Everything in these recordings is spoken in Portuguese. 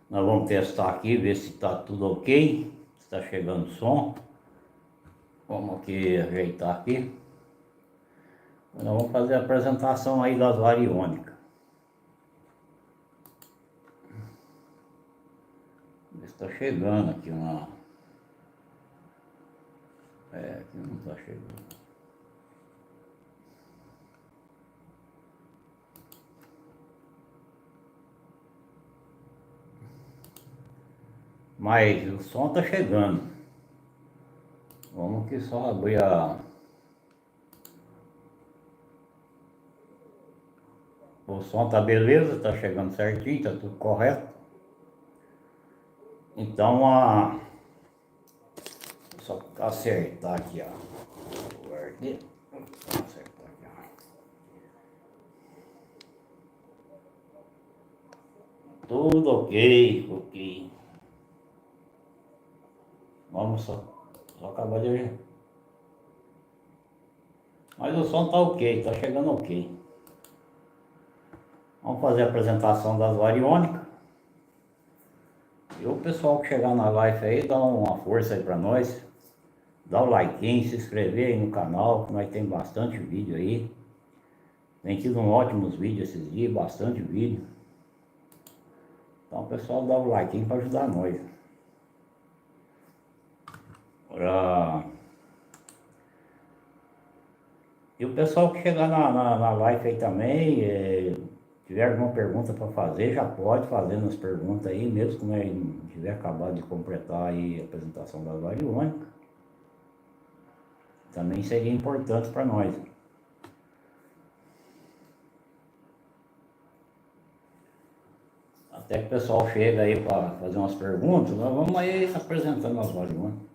Nós vamos testar aqui, ver se está tudo ok, se está chegando o som. Vamos aqui ajeitar aqui. Nós vamos fazer a apresentação aí das variônicas. Ver se está chegando aqui uma... aqui não está chegando. Mas o som está chegando. Vamos aqui só abrir a... O som tá beleza, tá chegando certinho, tá tudo correto. Então, só acertar aqui, ó. Guardei. Acertar aqui, ó. Tudo ok. Vamos só acabar de ver. Mas o som tá ok, tá chegando ok. Vamos fazer a apresentação das variônicas. E o pessoal que chegar na live aí, dá uma força aí pra nós. Dá o like, se inscrever aí no canal, que nós tem bastante vídeo aí. Tem tido ótimos vídeos esses dias, bastante vídeo. Então o pessoal dá o like para ajudar nós. E o pessoal que chegar na live aí também, tiver alguma pergunta para fazer, já pode fazer nas perguntas aí, mesmo que nós tiver acabado de completar aí a apresentação da variônica. Também seria importante para nós. Até que o pessoal chega aí para fazer umas perguntas, nós vamos aí apresentando as variônicas.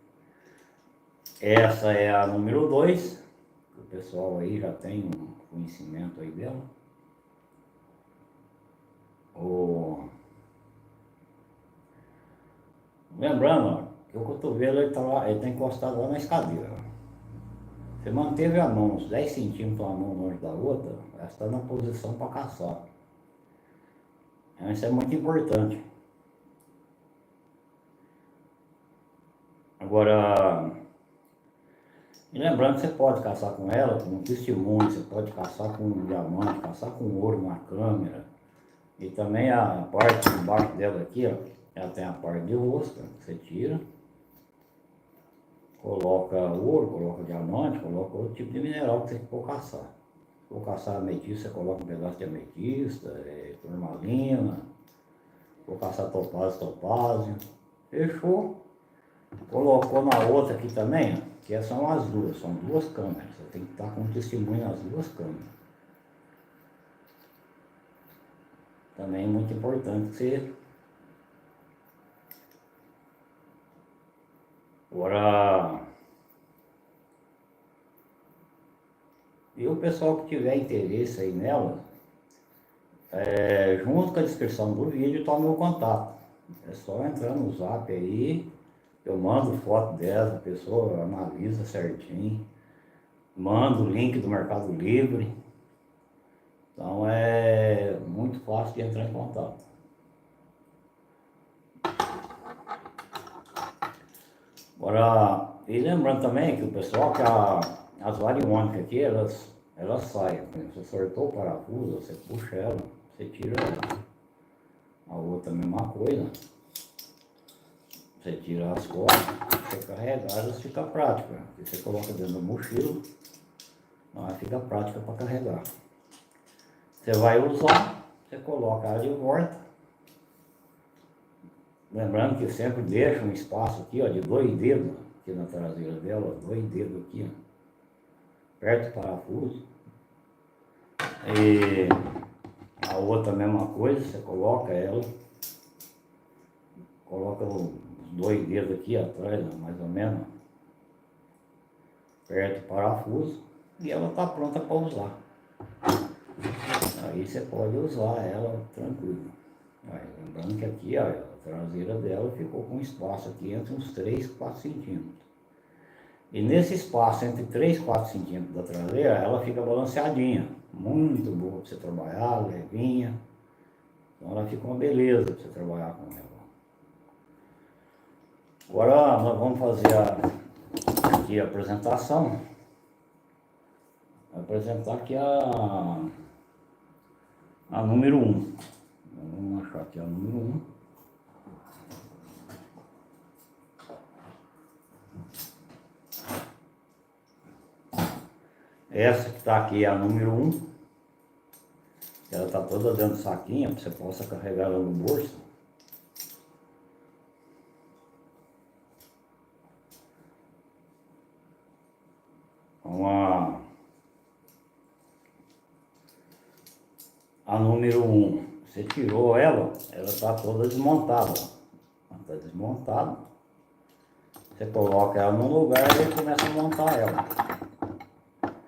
Essa é a número 2, o pessoal aí já tem um conhecimento aí dela. Lembrando, ó, que o cotovelo ele tá encostado lá na escadeira. Você manteve a mão uns 10 centímetros uma mão longe da outra, ela está na posição para caçar. Então isso é muito importante. Agora, e lembrando que você pode caçar com ela, com um testemunho, você pode caçar com um diamante, caçar com ouro na câmera. E também a parte de baixo dela aqui, ó, ela tem a parte de rosca, você tira. Coloca ouro, coloca diamante, coloca outro tipo de mineral que você for caçar. Se for caçar ametista, você coloca um pedaço de ametista, turmalina. Se for caçar topázio. Fechou. Colocou na outra aqui também, ó, que são as duas, são duas câmeras. Você tem que estar com testemunho nas duas câmeras. Também é muito importante que você... Agora... E o pessoal que tiver interesse aí nela, junto com a descrição do vídeo está o meu contato. É só entrar no zap aí, eu mando foto dela, a pessoa analisa certinho, mando o link do Mercado Livre. Então é muito fácil de entrar em contato. Agora, e lembrando também que o pessoal que as variônicas aqui, elas saem. Você sortou o parafuso, você puxa ela, você tira ela. A outra mesma coisa. Você tira as cordas, você carregar, elas fica prática. Você coloca dentro da mochila, ela fica prática para carregar. Você vai usar, você coloca ela de volta. Lembrando que sempre deixa um espaço aqui, ó, de 2 dedos, aqui na traseira dela, 2 dedos aqui, ó, perto do parafuso. E a outra mesma coisa, você coloca ela, coloca os 2 dedos aqui atrás, ó, mais ou menos, perto do parafuso, e ela está pronta para usar. Aí você pode usar ela tranquilo. Aí, lembrando que aqui, ó, a traseira dela ficou com espaço aqui entre uns 3, 4 centímetros. E nesse espaço entre 3 e 4 centímetros da traseira, ela fica balanceadinha. Muito boa para você trabalhar, levinha. Então ela fica uma beleza para você trabalhar com ela. Agora nós vamos fazer aqui a apresentação. Vou apresentar aqui a número 1. Vamos achar aqui a número 1. Essa que está aqui é a número 1. Ela está toda dentro do saquinho, para você possa carregar ela no bolso. Então, a número 1, você tirou ela está toda desmontada. Ela está desmontada. Você coloca ela no lugar e começa a montar ela.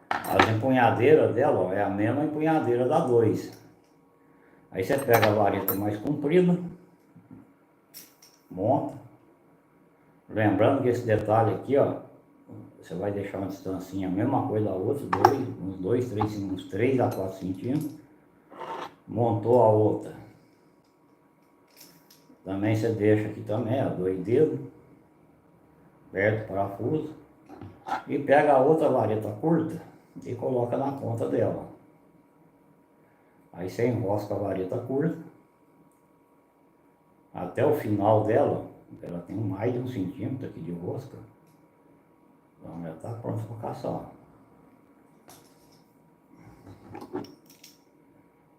As empunhadeiras dela, ó, é a mesma empunhadeira da 2. Aí você pega a vareta mais comprida, monta. Lembrando que esse detalhe aqui, ó, você vai deixar uma distancinha, a mesma coisa da outra, uns 2, 3, uns 3 a 4 centímetros. Montou a outra. Também você deixa aqui também, ó, 2 dedos, aperta o parafuso e pega a outra vareta curta e coloca na ponta dela. Aí você enrosca a vareta curta até o final dela. Ela tem mais de 1 centímetro aqui de rosca. Então ela está pronta para caçar.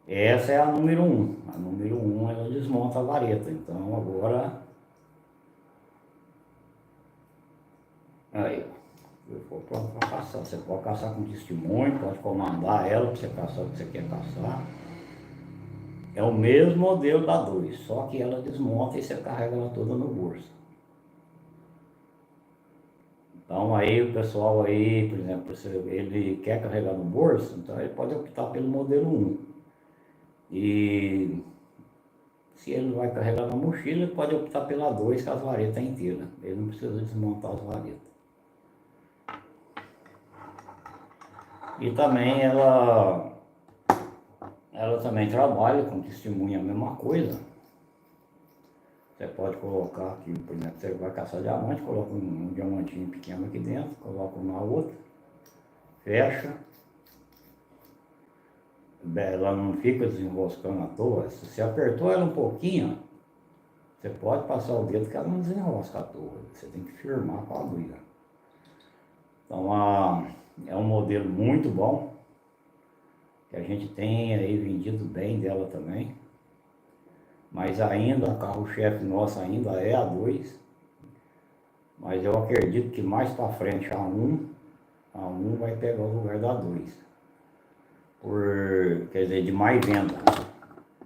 Essa é a número 1. A número 1 ela desmonta a vareta. Então agora... Aí, eu for pronto para caçar. Você pode caçar com testemunho, pode comandar ela para você caçar o que você quer caçar. É o mesmo modelo da 2, só que ela desmonta e você carrega ela toda no bolso. Então aí o pessoal aí, por exemplo, se ele quer carregar no bolso, então ele pode optar pelo modelo 1. E se ele vai carregar na mochila, ele pode optar pela 2, com as varetas inteiras. Ele não precisa desmontar as varetas. E também ela também trabalha com testemunha, a mesma coisa. Você pode colocar aqui, por exemplo, você vai caçar diamante, coloca um diamantinho pequeno aqui dentro, coloca uma outra, fecha. Ela não fica desenroscando à toa. Se você apertou ela um pouquinho, você pode passar o dedo que ela não desenrosca à toa. Você tem que firmar com a agulha. Então é um modelo muito bom, que a gente tem aí vendido bem dela também. Mas ainda, o carro-chefe nosso ainda é a 2. Mas eu acredito que mais para frente a 1 vai pegar o lugar da 2. Quer dizer, de mais venda.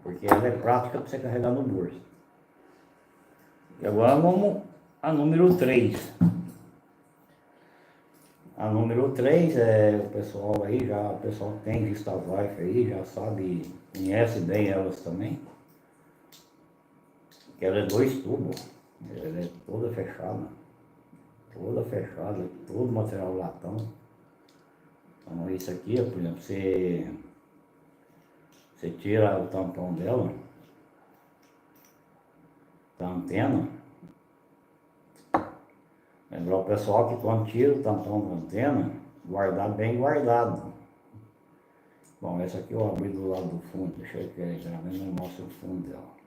Porque ela é prática para você carregar no bolso. E agora vamos a número 3. A número 3 o pessoal aí, o pessoal que tem vista Vife aí, já sabe, conhece bem elas também. Que ela é 2 tubos, ela é toda fechada, todo material latão. Então isso aqui, por exemplo, você tira o tampão dela, da antena. Lembrar o pessoal que quando tira o tampão da antena, guardar bem guardado. Bom, essa aqui eu abri do lado do fundo, deixa eu ver, geralmente não mostra o fundo dela.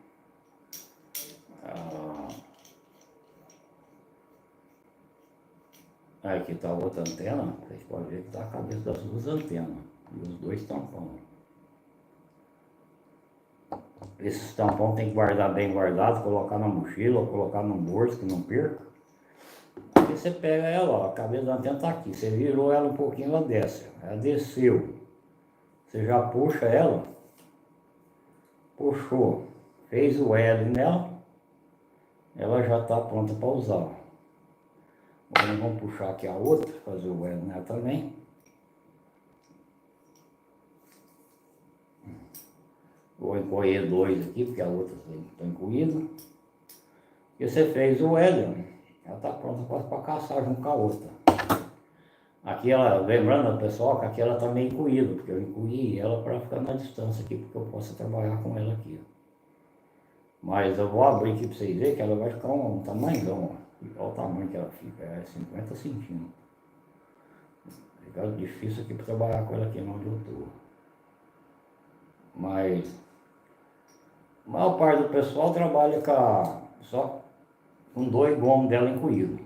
Aqui está a outra antena, vocês podem ver que está a cabeça das 2 antenas e os 2 tampões. Esses tampões tem que guardar bem guardado, colocar na mochila ou colocar no bolso que não perca. Porque você pega ela, ó, a cabeça da antena está aqui, você virou ela um pouquinho, ela desce. Ela desceu, você já puxa ela, puxou, fez o L nela, ela já está pronta para usar. Agora vamos puxar aqui a outra, fazer o L nela também. Vou encolher 2 aqui, porque a outra está incluída. E você fez o L, ela está pronta quase para caçar junto com a outra. Aqui ela, lembrando pessoal, que aqui ela está meio incluída, porque eu incluí ela para ficar na distância aqui, porque eu posso trabalhar com ela aqui. Mas eu vou abrir aqui para vocês verem que ela vai ficar um tamanhão, ó. Olha o tamanho que ela fica, é 50 centímetros. Fica difícil aqui para trabalhar com ela aqui onde eu tô. Mas a maior parte do pessoal trabalha só com 2 gomos dela incluído.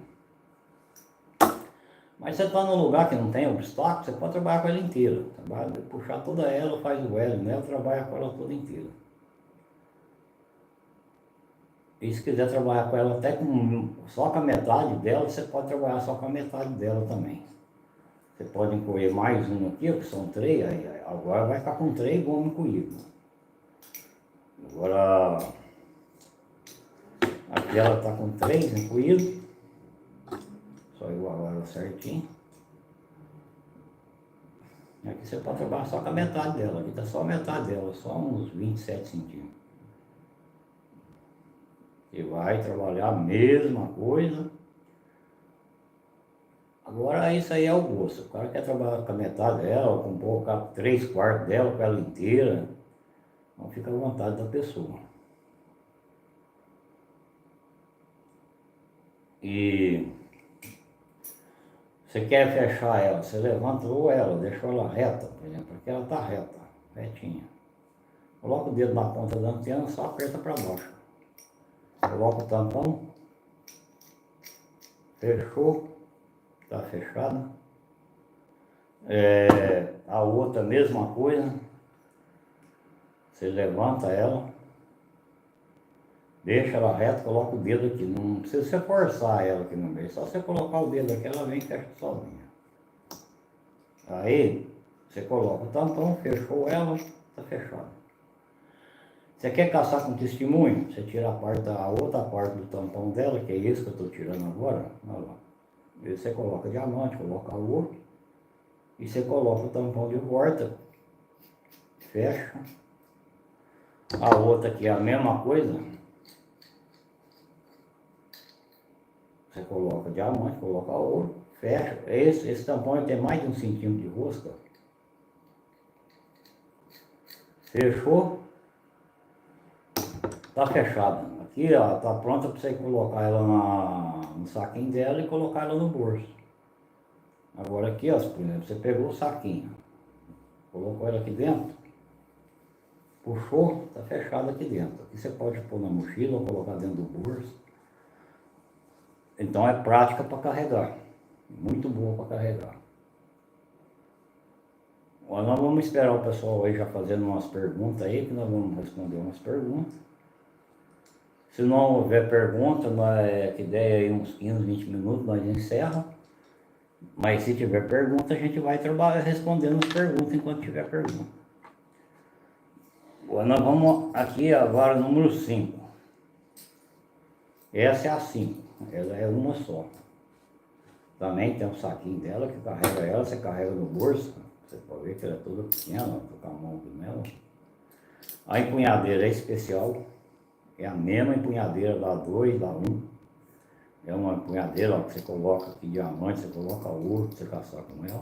Mas você está num lugar que não tem obstáculo, você pode trabalhar com ela inteira. Puxar toda ela, faz o L nela, trabalha com ela toda inteira. E se quiser trabalhar com ela só com a metade dela, você pode trabalhar só com a metade dela também. Você pode incluir mais um aqui, que são 3, agora vai ficar com 3 gomos incluídos. Agora, aqui ela está com 3 incluídos. Só igualar ela certinho. Aqui você pode trabalhar só com a metade dela, aqui está só a metade dela, só uns 27 centímetros. E vai trabalhar a mesma coisa. Agora isso aí é o gosto. O cara quer trabalhar com a metade dela, com colocar 3/4 dela, com ela inteira. Então fica à vontade da pessoa. E você quer fechar ela, você levantou ela, deixou ela reta, por exemplo, porque ela está reta, retinha. Coloca o dedo na ponta da antena, só aperta para baixo. Coloca o tampão, fechou, está fechado. A outra mesma coisa, você levanta ela, deixa ela reta, coloca o dedo aqui, não precisa você forçar ela aqui no meio, só você colocar o dedo aqui, ela vem e fecha sozinha. Aí, você coloca o tampão, fechou ela, está fechado. Você quer caçar com testemunho? Você tira a outra parte do tampão dela, que é esse que eu estou tirando agora, olha lá. E você coloca diamante, coloca ouro, e você coloca o tampão de volta, fecha. A outra aqui é a mesma coisa. Você coloca diamante, coloca ouro, fecha. Esse tampão tem mais de 1 centímetro de rosca. Fechou. Tá fechada. Aqui, ó, tá pronta para você colocar ela no saquinho dela e colocar ela no bolso. Agora aqui, ó, por exemplo, você pegou o saquinho, colocou ela aqui dentro, puxou, tá fechado aqui dentro. Aqui você pode pôr na mochila ou colocar dentro do bolso. Então é prática para carregar, muito boa para carregar. Agora nós vamos esperar o pessoal aí já fazendo umas perguntas aí, que nós vamos responder umas perguntas. Se não houver pergunta, que der aí uns 15, 20 minutos, nós encerramos. Mas se tiver pergunta, a gente vai trabalhar respondendo as perguntas enquanto tiver pergunta. Agora nós vamos aqui agora número 5. Essa é a 5, ela é uma só. Também tem um saquinho dela que carrega ela, você carrega no bolso. Você pode ver que ela é toda pequena, tô com a mão nela. A empunhadeira é especial, é a mesma empunhadeira da 2, da 1. É uma empunhadeira, ó, que você coloca aqui diamante, você coloca ouro pra você caçar com ela.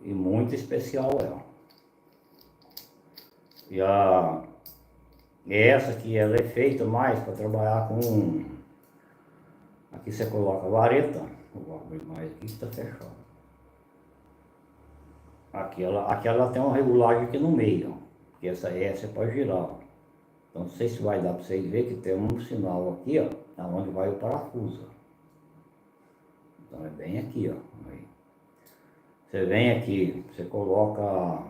E muito especial ela. E essa aqui ela é feita mais para trabalhar com. Aqui você coloca a vareta, vou abrir mais aqui que está fechado. Aqui ela tem uma regulagem aqui no meio, ó, porque essa você pode girar. Ó. Então não sei se vai dar para vocês verem que tem um sinal aqui, ó, onde vai o parafuso. Então é bem aqui, ó. Aí. Você vem aqui, você coloca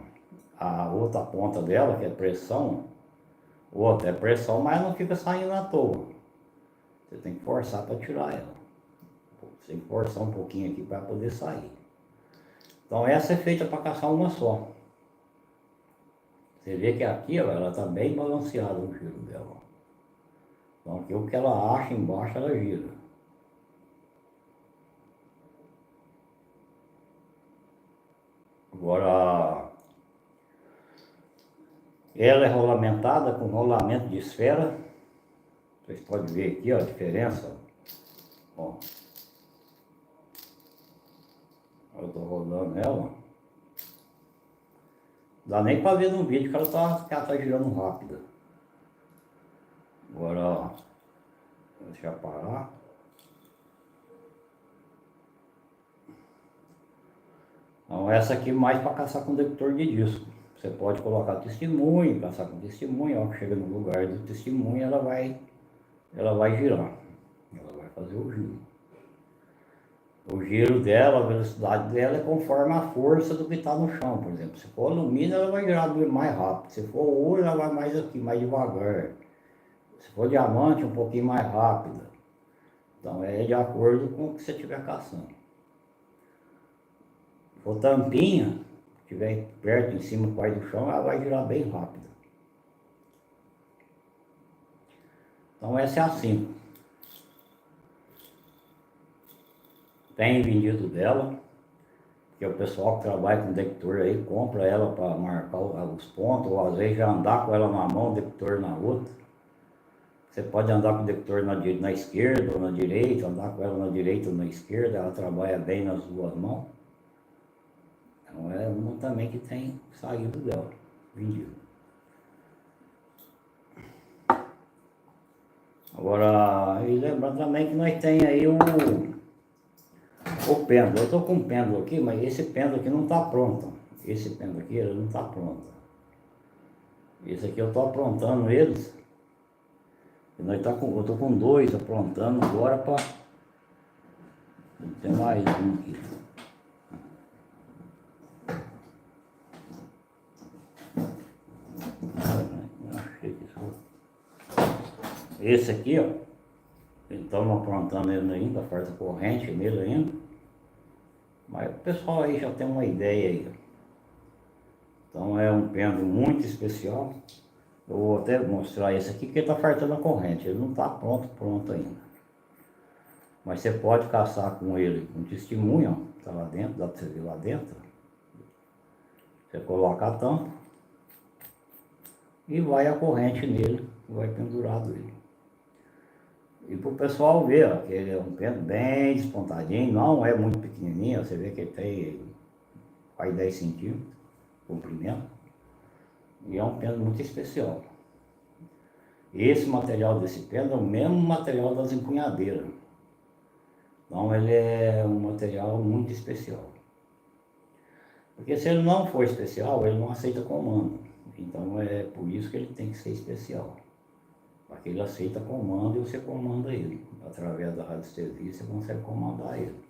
a outra ponta dela, que é pressão. Outra é pressão, mas não fica saindo à toa. Você tem que forçar para tirar ela. Você tem que forçar um pouquinho aqui para poder sair. Então essa é feita para caçar uma só. Você vê que aqui, ó, ela está bem balanceada o giro dela. Então aqui o que ela acha embaixo, ela gira. Agora, ela é rolamentada com rolamento de esfera. Vocês podem ver aqui, ó, a diferença. Ó. Eu estou rodando ela. Dá nem para ver no vídeo que ela tá girando rápida. Agora, ó. Deixa já parar. Então essa aqui mais para caçar com detector de disco. Você pode colocar testemunho, caçar com testemunho, ó, que chega no lugar do testemunho, ela vai girar. Ela vai fazer o giro. O giro dela, a velocidade dela é conforme a força do que está no chão, por exemplo. Se for alumínio, ela vai girar mais rápido. Se for ouro, ela vai mais aqui, mais devagar. Se for diamante, um pouquinho mais rápida. Então é de acordo com o que você estiver caçando. Se for tampinha, estiver perto, em cima, quase do chão, ela vai girar bem rápido. Então essa é a 5. Tem vendido dela, que o pessoal que trabalha com detector aí compra ela para marcar os pontos, ou às vezes já andar com ela na mão, o detector na outra. Você pode andar com o detector na esquerda ou na direita, andar com ela na direita ou na esquerda, ela trabalha bem nas duas mãos. Então é uma também que tem saído dela, vendido. Agora, e lembrando também que nós tem aí o pêndulo. Eu estou com um pêndulo aqui, mas esse pêndulo aqui não está pronto. Esse pêndulo aqui ele não está pronto. Esse aqui eu estou aprontando eles. Eu estou com 2 aprontando agora para... Tem mais um aqui. Esse aqui, ó, estamos aprontando ele ainda, falta corrente nele ainda. Mas o pessoal aí já tem uma ideia aí. Então é um pêndulo muito especial. Eu vou até mostrar esse aqui, porque está faltando a corrente. Ele não está pronto ainda. Mas você pode caçar com ele com testemunho, ó. Está lá dentro, dá para você ver lá dentro. Você coloca a tampa e vai a corrente nele, vai pendurado ele. E para o pessoal ver, ó, que ele é um pêndulo bem despontadinho, não é muito pequenininho, você vê que ele tem quase 10 centímetros de comprimento. E é um pêndulo muito especial. Esse material desse pêndulo é o mesmo material das empunhadeiras. Então ele é um material muito especial. Porque se ele não for especial, ele não aceita comando. Então é por isso que ele tem que ser especial. Porque ele aceita comando e você comanda ele. Através da radiestesia você consegue comandar ele.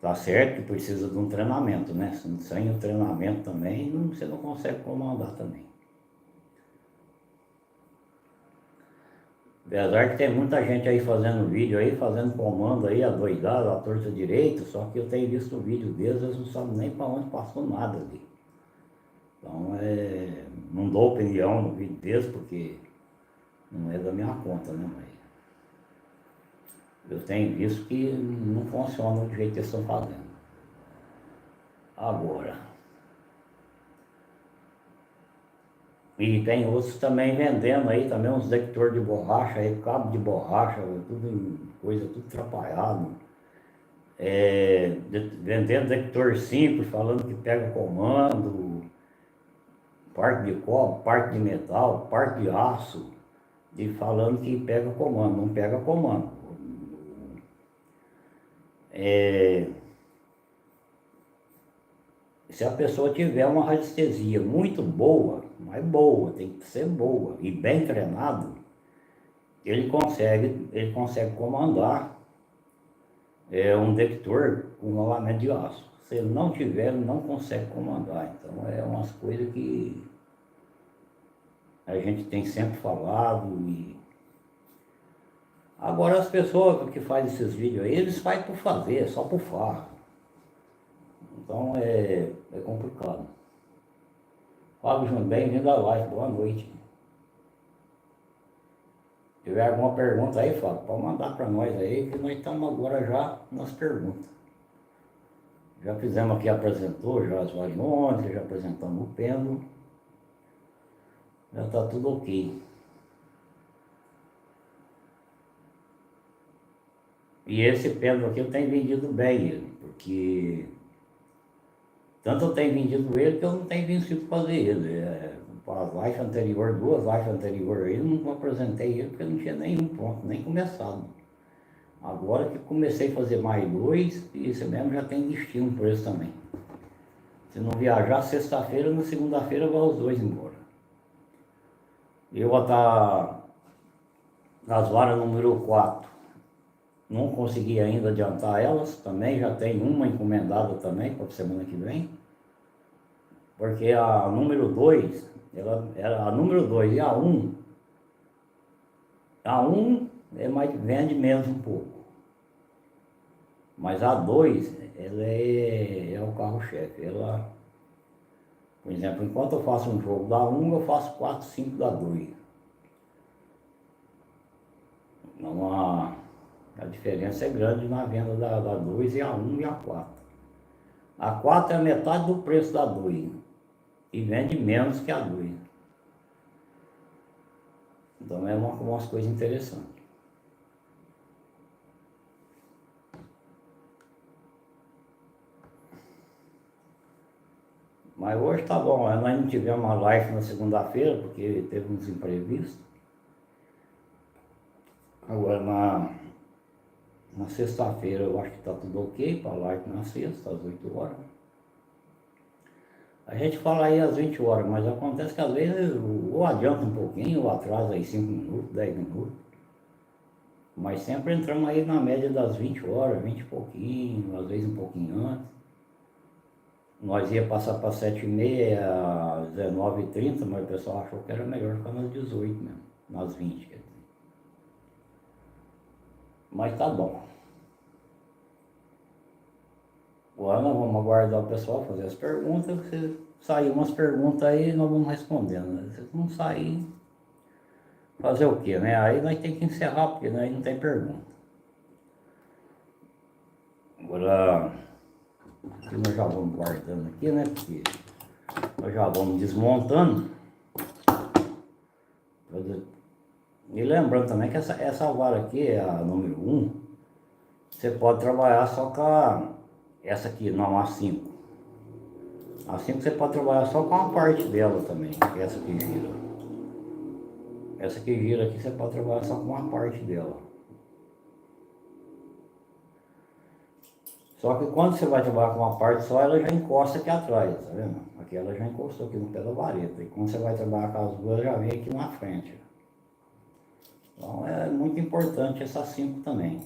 Tá certo que precisa de um treinamento, né? Sem o treinamento também, você não consegue comandar também. Apesar que tem muita gente aí fazendo vídeo aí, fazendo comando aí, adoidado, à torta direito, só que eu tenho visto o vídeo deles, eles não sabem nem para onde passou nada ali. Então não dou opinião no vídeo deles, porque não é da minha conta, né? Mas eu tenho visto que não funciona do jeito que eles estão fazendo. Agora. E tem outros também vendendo aí, também uns detectores de borracha, aí, cabo de borracha, tudo coisa, tudo atrapalhado. Vendendo detector simples, falando que pega comando, parte de cobre, parte de metal, parte de aço, e falando que pega comando, não pega comando. Se a pessoa tiver uma radiestesia muito boa, mas boa, tem que ser boa e bem treinado, ele consegue comandar um detector com rolamento de aço. Se ele não tiver, ele não consegue comandar. Então é umas coisas que a gente tem sempre falado. Agora as pessoas que fazem esses vídeos aí, eles fazem por fazer, só por farra. Então é complicado. Fábio Júnior, bem-vindo à live, boa noite. Se tiver alguma pergunta aí, Fábio, pode mandar para nós aí, que nós estamos agora já nas perguntas. Já fizemos aqui, apresentou já as variônicas, já apresentamos o pêndulo. Já está tudo ok. E esse pêndulo aqui eu tenho vendido bem ele, porque tanto eu tenho vendido ele que eu não tenho vencido fazer ele. as lives anteriores, 2 lives anteriores, eu não apresentei ele porque não tinha nenhum pronto, nem começado. Agora que comecei a fazer mais 2, e isso mesmo já tem destino por isso também. Se não viajar sexta-feira, na segunda-feira vai os 2 embora. Eu vou estar nas varas número 4. Não consegui ainda adiantar elas, também já tem uma encomendada também para a semana que vem. Porque a número 2, ela era a número 2 e a 1. A 1 é mais, vende menos um pouco. Mas a 2, ela é o carro-chefe. Ela, por exemplo, enquanto eu faço um jogo da 1, eu faço 4, 5 da 2. Então a diferença é grande na venda da 2 e a 1 e a 4. A 4 é a metade do preço da 2 e vende menos que a 2. Então é umas coisas interessantes. Mas hoje tá bom, nós não tivemos uma live na segunda-feira porque teve uns imprevistos. Agora na sexta-feira eu acho que tá tudo ok para live na sexta, às 8 horas. A gente fala aí às 20 horas, mas acontece que às vezes ou adianta um pouquinho, ou atrasa aí 5 minutos, 10 minutos. Mas sempre entramos aí na média das 20 horas, 20 e pouquinho, às vezes um pouquinho antes. Nós ia passar para 7h30, 19h30, mas o pessoal achou que era melhor ficar nas 18 mesmo, nas 20. Quer dizer. Mas tá bom. Agora nós vamos aguardar o pessoal fazer as perguntas. Se sair umas perguntas aí, nós vamos respondendo. Se não sair, fazer o quê, né? Aí nós temos que encerrar, porque aí não tem pergunta. Agora, aqui nós já vamos guardando aqui, né? Porque nós já vamos desmontando. E lembrando também que essa vara aqui é a número 1. Você pode trabalhar só com essa aqui, não a 5. A 5 você pode trabalhar só com a parte dela também, essa que gira. Essa que gira aqui você pode trabalhar só com uma parte dela. Só que quando você vai trabalhar com uma parte só, ela já encosta aqui atrás, tá vendo? Aqui ela já encostou aqui no pé da vareta. E quando você vai trabalhar com as duas, já vem aqui na frente. Então é muito importante essa 5 também.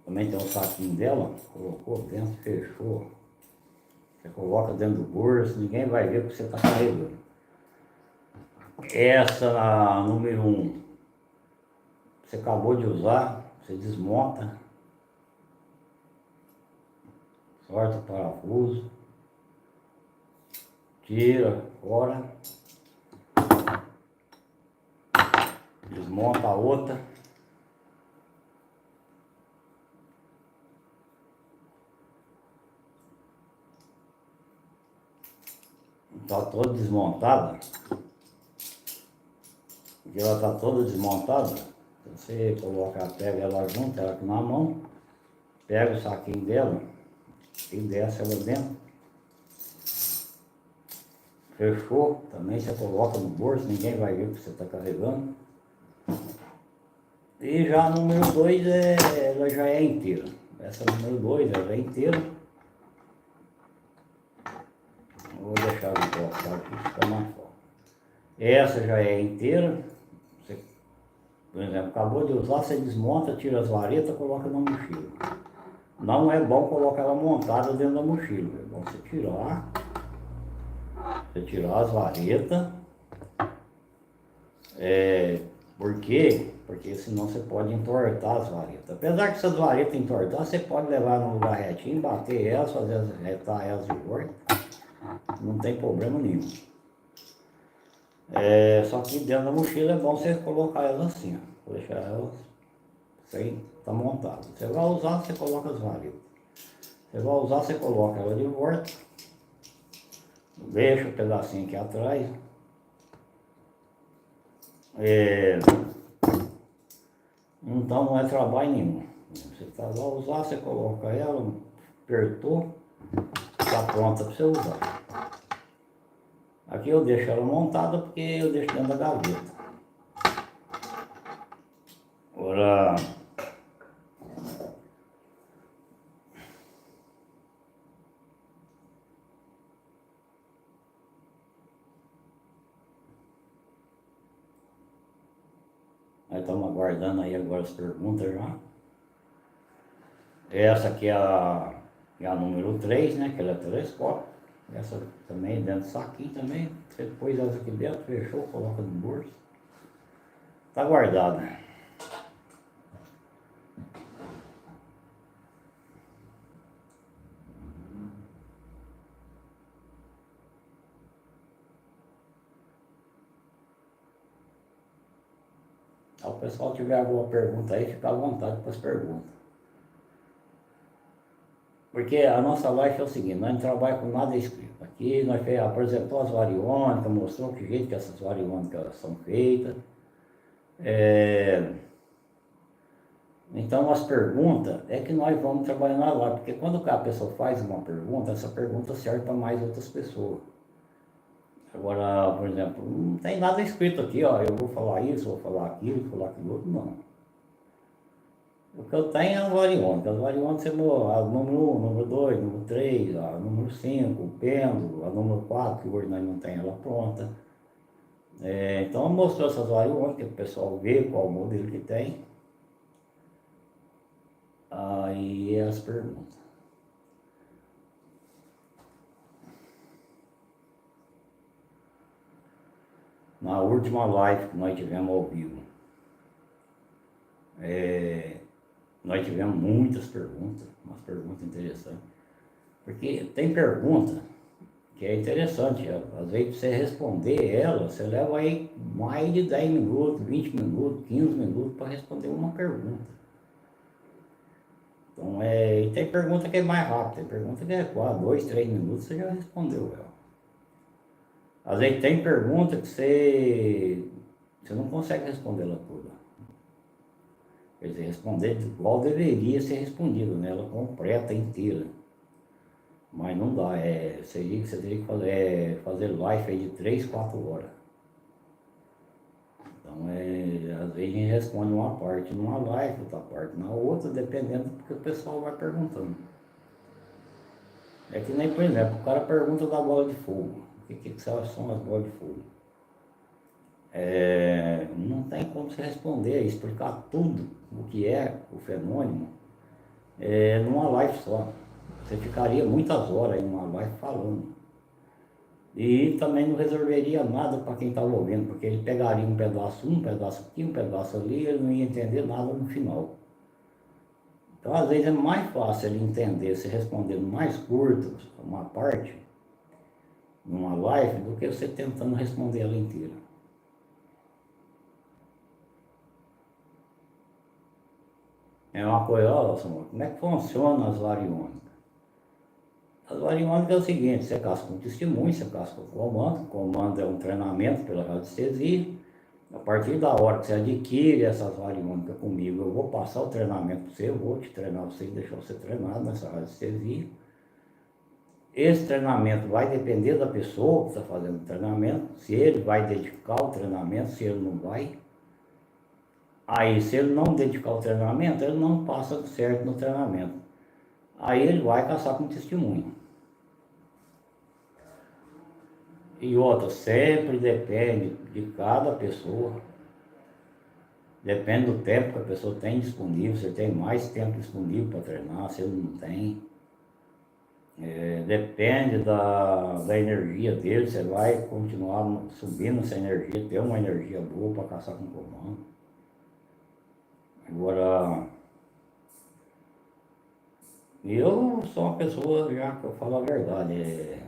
Também tem um saquinho dela, colocou dentro, fechou. Você coloca dentro do bolso, ninguém vai ver o que você está carregando. Essa a número 1, você acabou de usar, você desmonta, sorta o parafuso, tira fora, desmonta a outra. Está toda desmontada, porque ela está toda desmontada. Você pega ela junto, ela aqui na mão, pega o saquinho dela e desce ela dentro. Fechou, também você coloca no bolso, ninguém vai ver o que você está carregando. E já a número 2 ela já é inteira. Essa número 2 ela é inteira. Vou deixar o colocar aqui, fica mais forte. Essa já é inteira. Você, por exemplo, acabou de usar, você desmonta, tira as varetas, coloca na mochila. Não é bom colocar ela montada dentro da mochila. É bom você tirar as varetas. Por quê? Porque senão você pode entortar as varetas. Apesar que essas varetas entortar, você pode levar no lugar retinho, bater elas, retar elas de volta. Não tem problema nenhum. Só que dentro da mochila é bom você colocar elas assim, ó. Deixar elas sem estar montada. Você vai usar, você coloca as varetas. Você vai usar, você coloca ela de volta. Deixa o pedacinho aqui atrás. Então não é trabalho nenhum. Você vai usar, você coloca ela, apertou, está pronta para você usar. Aqui eu deixo ela montada porque eu deixo dentro da gaveta. Agora, nós estamos aguardando aí agora as perguntas já. Essa aqui é a número 3, né? Que ela é telescópio. Essa também dentro do saquinho também. Você pôs essa aqui dentro, fechou, coloca no bolso. Tá guardado, né? Se o pessoal tiver alguma pergunta aí, fica à vontade para as perguntas. Porque a nossa live é o seguinte, nós não trabalhamos com nada escrito. Aqui nós apresentou as variônicas, mostrou que jeito que essas variônicas são feitas. Então as perguntas é que nós vamos trabalhando na live, porque quando a pessoa faz uma pergunta, essa pergunta serve para mais outras pessoas. Agora, por exemplo, não tem nada escrito aqui, ó, eu vou falar isso, vou falar aquilo, vou falar aquilo outro, não. O que eu tenho é as variônicas. As variônicas, você a número 1, número 2, número 3, a número 5, o pêndulo, a número 4, que hoje nós não tem ela pronta. Então mostrou essas variônicas, para o pessoal ver qual modelo que tem. Aí as perguntas. Na última live que nós tivemos ao vivo, nós tivemos muitas perguntas, umas perguntas interessantes. Porque tem pergunta que é interessante, às vezes você responder ela, você leva aí mais de 10 minutos, 20 minutos, 15 minutos para responder uma pergunta. Então, e tem pergunta que é mais rápida, tem pergunta que é 4, 2, 3 minutos, você já respondeu ela. Às vezes tem pergunta que você não consegue responder ela toda. Quer dizer, responder igual deveria ser respondido, né? Ela completa, inteira. Mas não dá, você teria que fazer live aí de 3, 4 horas. Então, às vezes a gente responde uma parte numa live, outra parte na outra, dependendo do que o pessoal vai perguntando. É que nem, por exemplo, o cara pergunta da bola de fogo. O que são as bolas de fogo? Não tem como você responder, explicar tudo o que é o fenômeno numa live só. Você ficaria muitas horas em uma live falando. E também não resolveria nada para quem estava ouvindo, porque ele pegaria um pedaço aqui, um pedaço ali, e ele não ia entender nada no final. Então, às vezes, é mais fácil ele entender se respondendo mais curto, uma parte, numa live, do que você tentando responder ela inteira. É uma coisa, olha, Samuel, como é que funciona as variônicas? As variônicas é o seguinte, você casca um testemunho, você casca o comando é um treinamento pela radiestesia. A partir da hora que você adquire essas variônicas comigo, eu vou passar o treinamento para você, eu vou te treinar você e deixar você treinado nessa radiestesia. Esse treinamento vai depender da pessoa que está fazendo o treinamento, se ele vai dedicar o treinamento, se ele não vai. Aí, se ele não dedicar o treinamento, ele não passa certo no treinamento. Aí ele vai caçar com testemunho. E outra, sempre depende de cada pessoa. Depende do tempo que a pessoa tem disponível. Se ele tem mais tempo disponível para treinar, se ele não tem. Depende da energia dele. Você vai continuar subindo essa energia, ter uma energia boa para caçar com comando. Agora, eu sou uma pessoa, já que eu falo a verdade,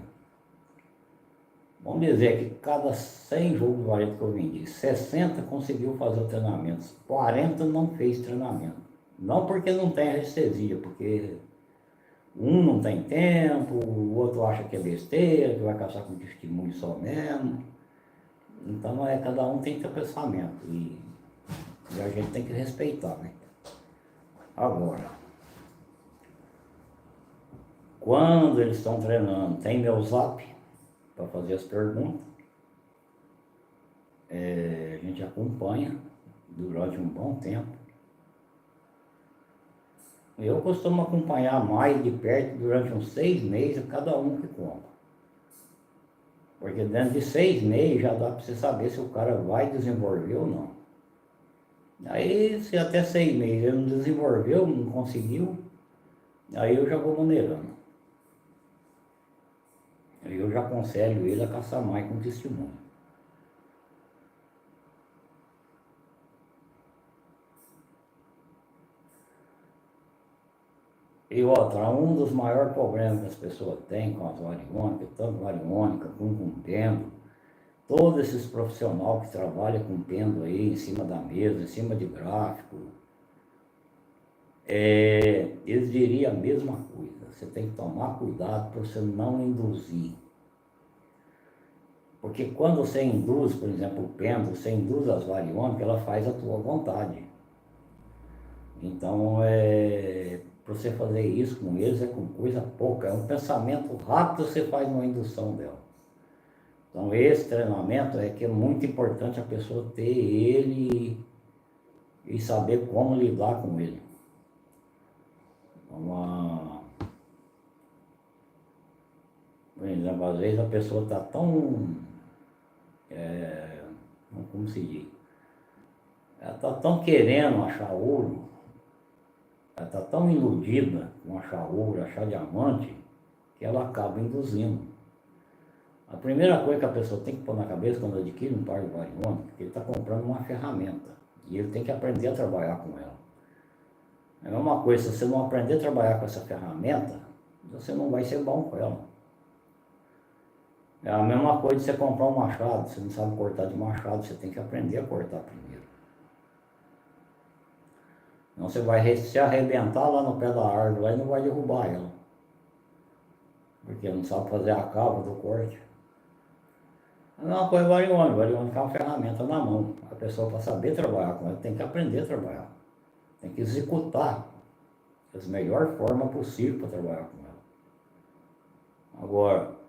vamos dizer que cada 100 jogos de vareta que eu vendi, 60 conseguiu fazer o treinamento, 40 não fez treinamento. Não porque não tem anestesia, porque um não tem tempo, o outro acha que é besteira, que vai caçar com testemunho só mesmo. Então cada um tem seu pensamento e a gente tem que respeitar, né? Agora, Quando eles estão treinando, tem meu zap para fazer as perguntas. A gente acompanha durante um bom tempo. Eu costumo acompanhar mais de perto durante uns 6 meses cada um que compra. Porque dentro de 6 meses já dá para você saber se o cara vai desenvolver ou não. Aí se até 6 meses ele não desenvolveu, não conseguiu, aí eu já vou maneirando. Aí eu já aconselho ele a caçar mais com testemunho. E outra, um dos maiores problemas que as pessoas têm com as variônicas, tanto variônica como com pêndulo, todos esses profissionais que trabalham com pêndulo aí em cima da mesa, em cima de gráfico, eles diriam a mesma coisa. Você tem que tomar cuidado para você não induzir. Porque quando você induz, por exemplo, o pêndulo, você induz as variônicas, ela faz a tua vontade. Então, para você fazer isso com eles é com coisa pouca, é um pensamento rápido que você faz uma indução dela. Então, esse treinamento é que é muito importante a pessoa ter ele e saber como lidar com ele. Por exemplo, às vezes a pessoa está tão, como se diz, ela está tão querendo achar ouro, ela está tão iludida com achar ouro, achar diamante, que ela acaba induzindo. A primeira coisa que a pessoa tem que pôr na cabeça quando adquire um par de variônica é que ele está comprando uma ferramenta e ele tem que aprender a trabalhar com ela. É a mesma coisa, se você não aprender a trabalhar com essa ferramenta, você não vai ser bom com ela. É a mesma coisa de você comprar um machado, você não sabe cortar de machado, você tem que aprender a cortar primeiro. Senão você vai se arrebentar lá no pé da árvore lá e não vai derrubar ela. Porque não sabe fazer a cava do corte. A mesma coisa variônica, variônica é uma ferramenta na mão. A pessoa, para saber trabalhar com ela, tem que aprender a trabalhar. Tem que executar da melhor forma possível para trabalhar com ela. Agora,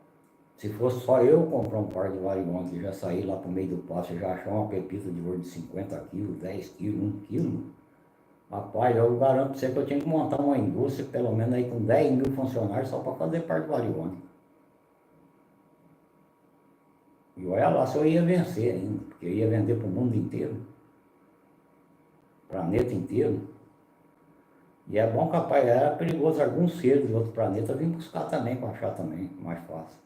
se fosse só eu comprar um par de variônica e já sair lá para o meio do pasto e já achar uma pepita de ouro de 50 quilos, 10 quilos, 1 quilo, rapaz, eu garanto para você que eu tinha que montar uma indústria, pelo menos aí com 10 mil funcionários só para fazer par de variônica. E olha lá se eu ia vencer ainda, porque eu ia vender para o mundo inteiro, planeta inteiro. E é bom, capaz, era perigoso alguns seres de outro planeta vir buscar também, para achar também, mais fácil.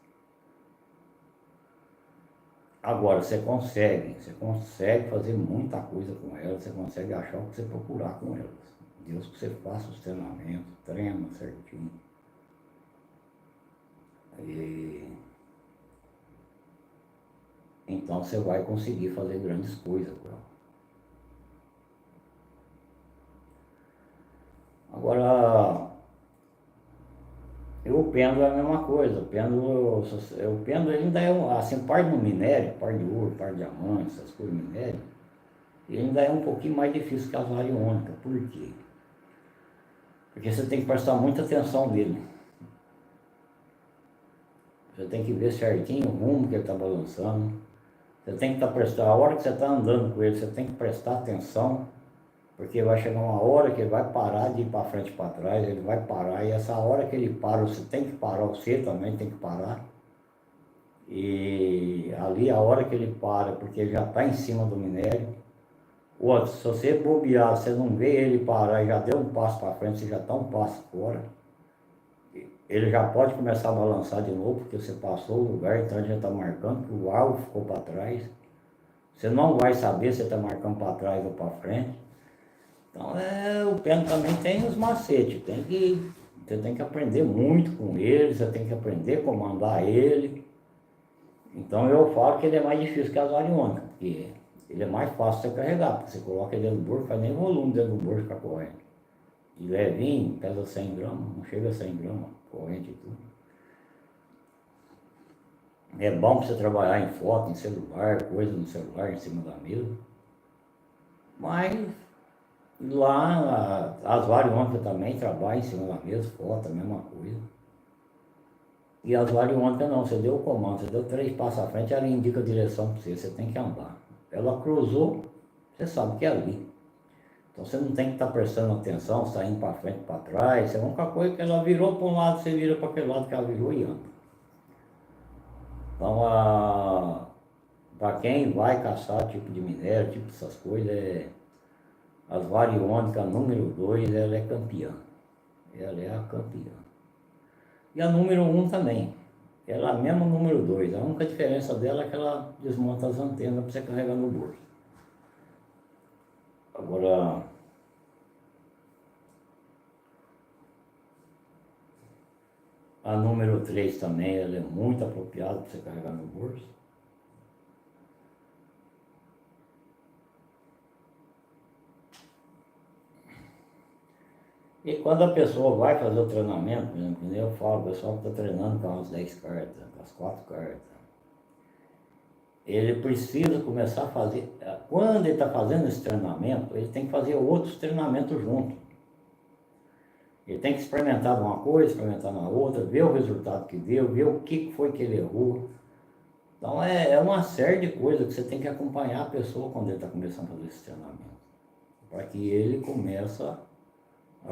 Agora, você consegue fazer muita coisa com elas, você consegue achar o que você procurar com elas. Deus que você faça os treinamentos, treina certinho. Então você vai conseguir fazer grandes coisas com ela. Agora, o pêndulo é a mesma coisa. O pêndulo ainda é assim, parte do minério, parte de ouro, parte de diamante, essas coisas de minério, ele ainda é um pouquinho mais difícil que as variônicas. Por quê? Porque você tem que prestar muita atenção nele. Você tem que ver certinho o rumo que ele está balançando. Você tem que estar prestando, a hora que você está andando com ele, você tem que prestar atenção, porque vai chegar uma hora que ele vai parar de ir para frente e para trás, ele vai parar, e essa hora que ele para, você tem que parar, você também tem que parar. E ali a hora que ele para, porque ele já está em cima do minério. Outro, se você bobear, você não vê ele parar e já deu um passo para frente, você já está um passo fora, ele já pode começar a balançar de novo, porque você passou o lugar, então a gente está marcando que o alvo ficou para trás. Você não vai saber se está marcando para trás ou para frente. Então o pêndulo também tem os macetes, você tem que aprender muito com ele, você tem que aprender a comandar ele. Então eu falo que ele é mais difícil que as variônicas, porque ele é mais fácil de você carregar, porque você coloca ele dentro do bolso, faz nem volume dentro do bolso para corrente. E levinho, pesa 100 gramas, não chega a 100 gramas, corrente e tudo. É bom para você trabalhar em foto, em celular, coisa no celular, em cima da mesa. Mas lá as variônicas também trabalham em cima da mesa, foto, a mesma coisa. E as variônicas não, você deu o comando, você deu 3 passos à frente, ela indica a direção para você, você tem que andar. Ela cruzou, você sabe que é ali. Então você não tem que estar prestando atenção, saindo para frente, para trás. É a única coisa que ela virou para um lado, você vira para aquele lado que ela virou e anda. Então, para quem vai caçar tipo de minério, tipo essas coisas, as variônicas número 2, ela é campeã. Ela é a campeã. E a número 1 também. Ela é a mesma número 2. A única diferença dela é que ela desmonta as antenas para você carregar no bolso. Agora, a número 3 também, ela é muito apropriada para você carregar no bolso. E quando a pessoa vai fazer o treinamento, por exemplo, eu falo, o pessoal que está treinando com as 10 cartas, com as 4 cartas, ele precisa começar a fazer, quando ele está fazendo esse treinamento, ele tem que fazer outros treinamentos junto. Ele tem que experimentar uma coisa, experimentar na outra, ver o resultado que deu, ver o que foi que ele errou. Então é uma série de coisas que você tem que acompanhar a pessoa quando ele está começando a fazer esse treinamento. Para que ele comece a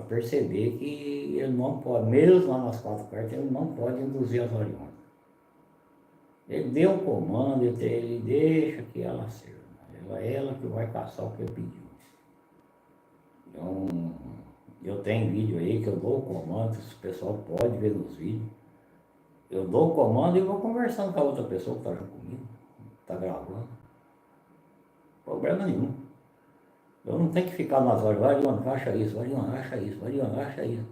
perceber que ele não pode, mesmo lá nas 4 cartas, ele não pode induzir as variônicas. Ele deu o comando, ele deixa que ela sirva. Ela que vai caçar o que ele pediu. Então, eu tenho vídeo aí que eu dou o comando, o pessoal pode ver nos vídeos. Eu dou o comando e vou conversando com a outra pessoa que está junto comigo, está gravando. Problema nenhum. Eu não tenho que ficar nas horas, variônica, acha isso, variônica, acha isso, variônica, acha isso.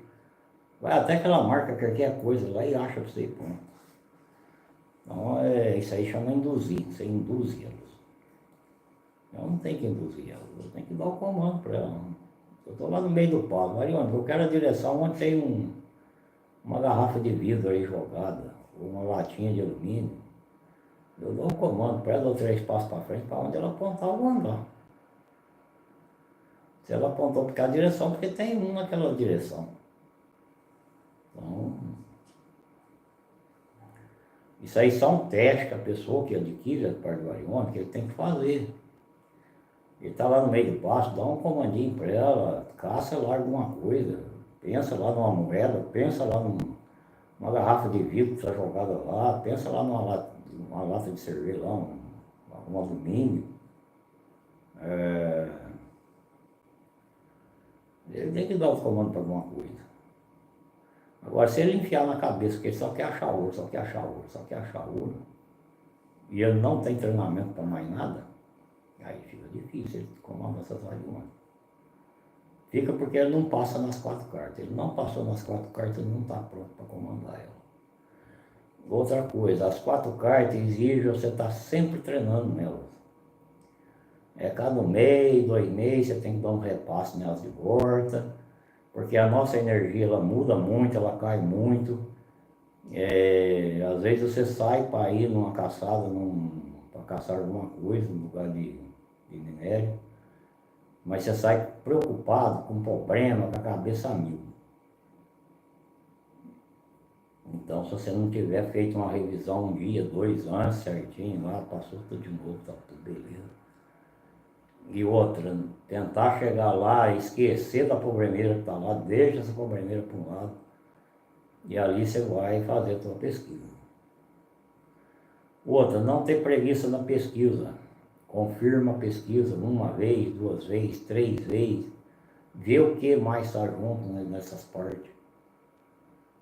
Vai até que ela marca qualquer coisa lá e acha para você, pronto. Então, isso aí chama induzir, você induz elas. Eu não tenho que induzir elas, eu tenho que dar o comando para ela. Eu estou lá no meio do palco, variônica, eu quero a direção onde tem uma garrafa de vidro aí jogada, ou uma latinha de alumínio. Eu dou o comando para ela, dou 3 passos para frente, para onde ela apontar, eu vou andar. Se ela apontou para aquela direção, porque tem um naquela direção. Então, isso aí só um teste que a pessoa que adquire a parte do variônica, ele tem que fazer. Ele está lá no meio do pasto, dá um comandinho para ela, caça lá alguma coisa, pensa lá numa moeda, pensa lá numa garrafa de vidro que está jogada lá, pensa lá numa lata de cerveja lá, um alumínio. Ele tem que dar os comandos para alguma coisa. Agora, se ele enfiar na cabeça que ele só quer achar ouro, só quer achar ouro, só quer achar ouro, e ele não tem treinamento para mais nada, aí fica difícil ele comandar essas variônicas. Fica porque ele não passa nas 4 cartas. Ele não passou nas 4 cartas, ele não está pronto para comandar ela. Outra coisa, as 4 cartas exigem você estar sempre treinando nelas. Cada mês, 2 meses, você tem que dar um repasse nelas de volta, porque a nossa energia ela muda muito, ela cai muito. Às vezes você sai para ir numa caçada, para caçar alguma coisa no lugar de minério, mas você sai preocupado, com problema, com a cabeça a mil. Então, se você não tiver feito uma revisão 1 dia, 2 anos certinho lá, passou tudo de novo, tá tudo beleza. E outra, tentar chegar lá e esquecer da problemeira que está lá, deixa essa problemeira para um lado, e ali você vai fazer a sua pesquisa. Outra, não ter preguiça na pesquisa. Confirma a pesquisa 1 vez, 2 vezes, 3 vezes. Vê o que mais está junto nessas partes.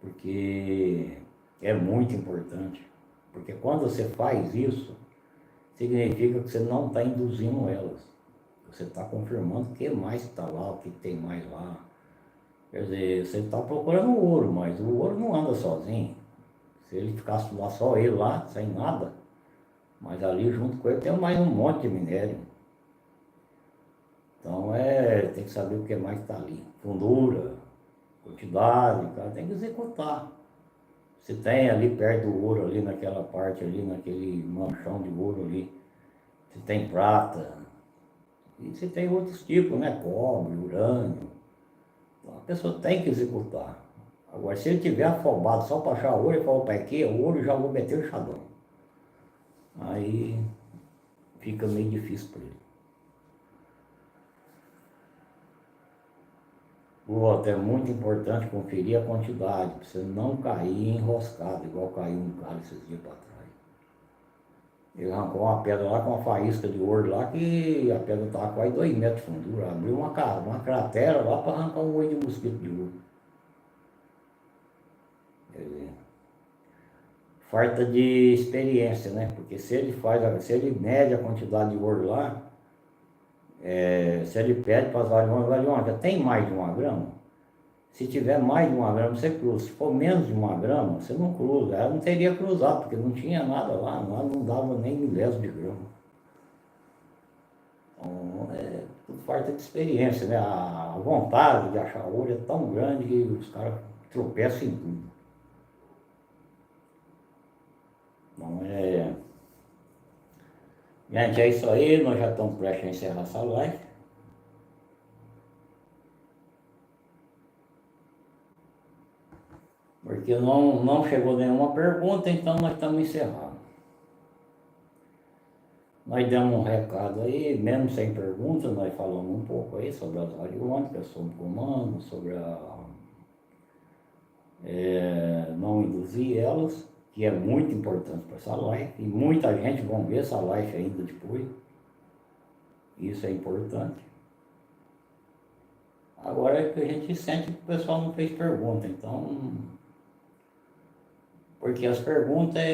Porque é muito importante. Porque quando você faz isso, significa que você não está induzindo elas. Você está confirmando o que mais está lá, o que tem mais lá. Quer dizer, você está procurando ouro, mas o ouro não anda sozinho. Se ele ficasse lá, só ele lá, sem nada, mas ali junto com ele tem mais um monte de minério. Então tem que saber o que mais está ali. Fundura, quantidade, o cara tem que executar. Se tem ali perto do ouro, ali naquela parte ali, naquele manchão de ouro ali, se tem prata, e se tem outros tipos, né? Cobre, urânio. Então a pessoa tem que executar. Agora, se ele tiver afobado só para achar ouro, ele fala, pai, que é ouro, eu já vou meter o xadão. Aí fica meio difícil para ele. Outra, é muito importante conferir a quantidade, para você não cair enroscado, igual caiu um cara esses dias para trás. Ele arrancou uma pedra lá com uma faísca de ouro lá, que a pedra estava quase 2 metros de fundura. Abriu uma cratera lá para arrancar um olho de mosquito de ouro. Quer dizer, falta de experiência, né? Porque se ele mede a quantidade de ouro lá, se ele pede para as variônicas, tem mais de 1 grama? Se tiver mais de 1 grama, você cruza. Se for menos de 1 grama, você não cruza. Ela não teria cruzado, porque não tinha nada lá não dava nem milésimo de grama. Então, é tudo falta de experiência, né? A vontade de achar ouro é tão grande que os caras tropeçam em tudo. Então, gente, é isso aí, nós já estamos prestes a encerrar essa live. Porque não chegou nenhuma pergunta, então nós estamos encerrando. Nós demos um recado aí, mesmo sem pergunta, nós falamos um pouco aí sobre as variônicas, sobre o comando, sobre não induzir elas, que é muito importante para essa live, e muita gente vai ver essa live ainda depois. Isso é importante. Agora é que a gente sente que o pessoal não fez pergunta, então... Porque as perguntas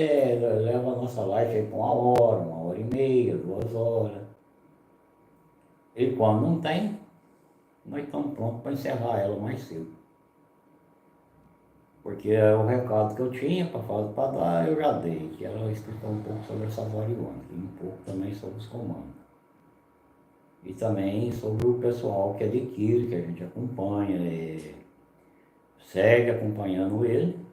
levam a nossa live para 1 hora, 1 hora e meia, 2 horas. E quando não tem, nós estamos prontos para encerrar ela mais cedo. Porque o recado que eu tinha para dar, eu já dei, que ela explicou um pouco sobre essas variônicas, e um pouco também sobre os comandos. E também sobre o pessoal que adquire, que a gente acompanha, segue acompanhando ele,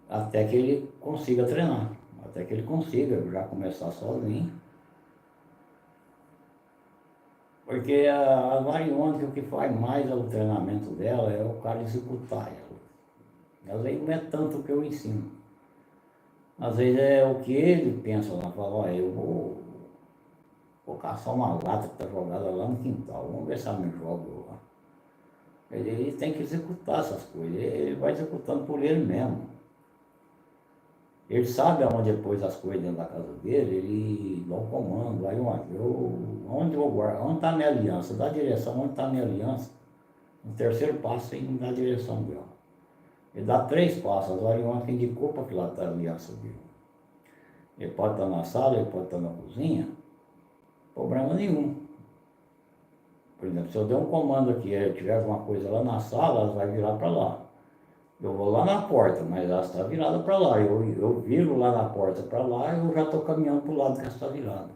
até que ele consiga treinar, até que ele consiga já começar sozinho. Porque a variônica, o que faz mais ao treinamento dela é o cara executar ela. Às vezes não é tanto o que eu ensino. Às vezes é o que ele pensa lá, fala, olha, eu vou caçar uma lata que está jogada lá no quintal, vamos ver se ela me joga lá. Ele tem que executar essas coisas, ele vai executando por ele mesmo. Ele sabe aonde ele pôs as coisas dentro da casa dele, ele dá um comando, vai onde eu guardo, onde está a minha aliança, dá a direção, onde está a minha aliança. No terceiro passo ele dá a direção dela. Ele dá 3 passos, as variônicas indicou para que lá está a aliança dele. Ele pode estar na sala, ele pode estar na cozinha, problema nenhum. Por exemplo, se eu der um comando aqui, e tiver alguma coisa lá na sala, elas vai virar para lá. Eu vou lá na porta, mas ela está virada para lá. Eu viro lá na porta para lá e eu já estou caminhando para o lado que ela está virada.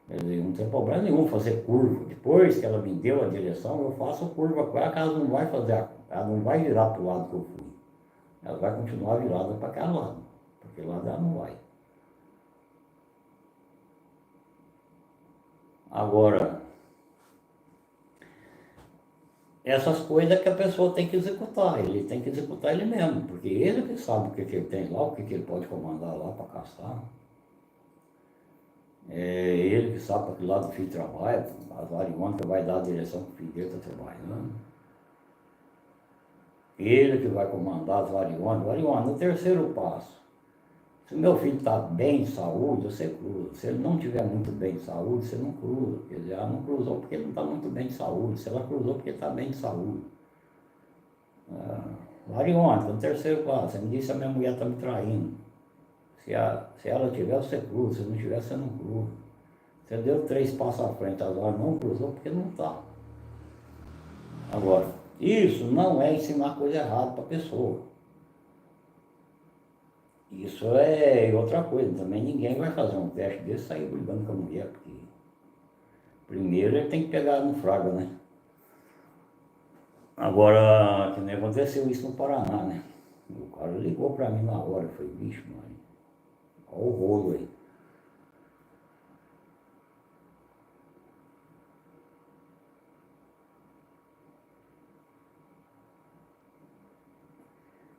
Quer dizer, não tem problema nenhum fazer curva. Depois que ela me deu a direção, eu faço curva com ela, que ela não vai fazer, ela não vai virar para o lado que eu fui. Ela vai continuar virada para aquele lado, porque lá ela não vai. Agora, essas coisas que a pessoa tem que executar, ele tem que executar ele mesmo, porque ele que sabe o que ele tem lá, o que ele pode comandar lá para caçar. É ele que sabe para que lado o filho trabalha, as variônicas vai dar a direção que o filho dele está trabalhando. Ele que vai comandar as variônicas. No terceiro passo, se o meu filho está bem de saúde, você cruza. Se ele não estiver muito bem de saúde, você não cruza. Quer dizer, ela não cruzou porque ele não está muito bem de saúde. Se ela cruzou porque está bem de saúde. Variônica, no terceiro passo, você me disse que a minha mulher está me traindo. Se ela tiver, você cruza. Se não tiver, você não cruza. Você deu 3 passos à frente, agora não cruzou porque não está. Agora, isso não é ensinar coisa errada para a pessoa. Isso é outra coisa. Também ninguém vai fazer um teste desse e sair brigando com a mulher, porque primeiro ele tem que pegar no fraga, né? Agora, que nem aconteceu isso no Paraná, né? O cara ligou para mim na hora, eu falei, bicho, mano, olha o rolo aí.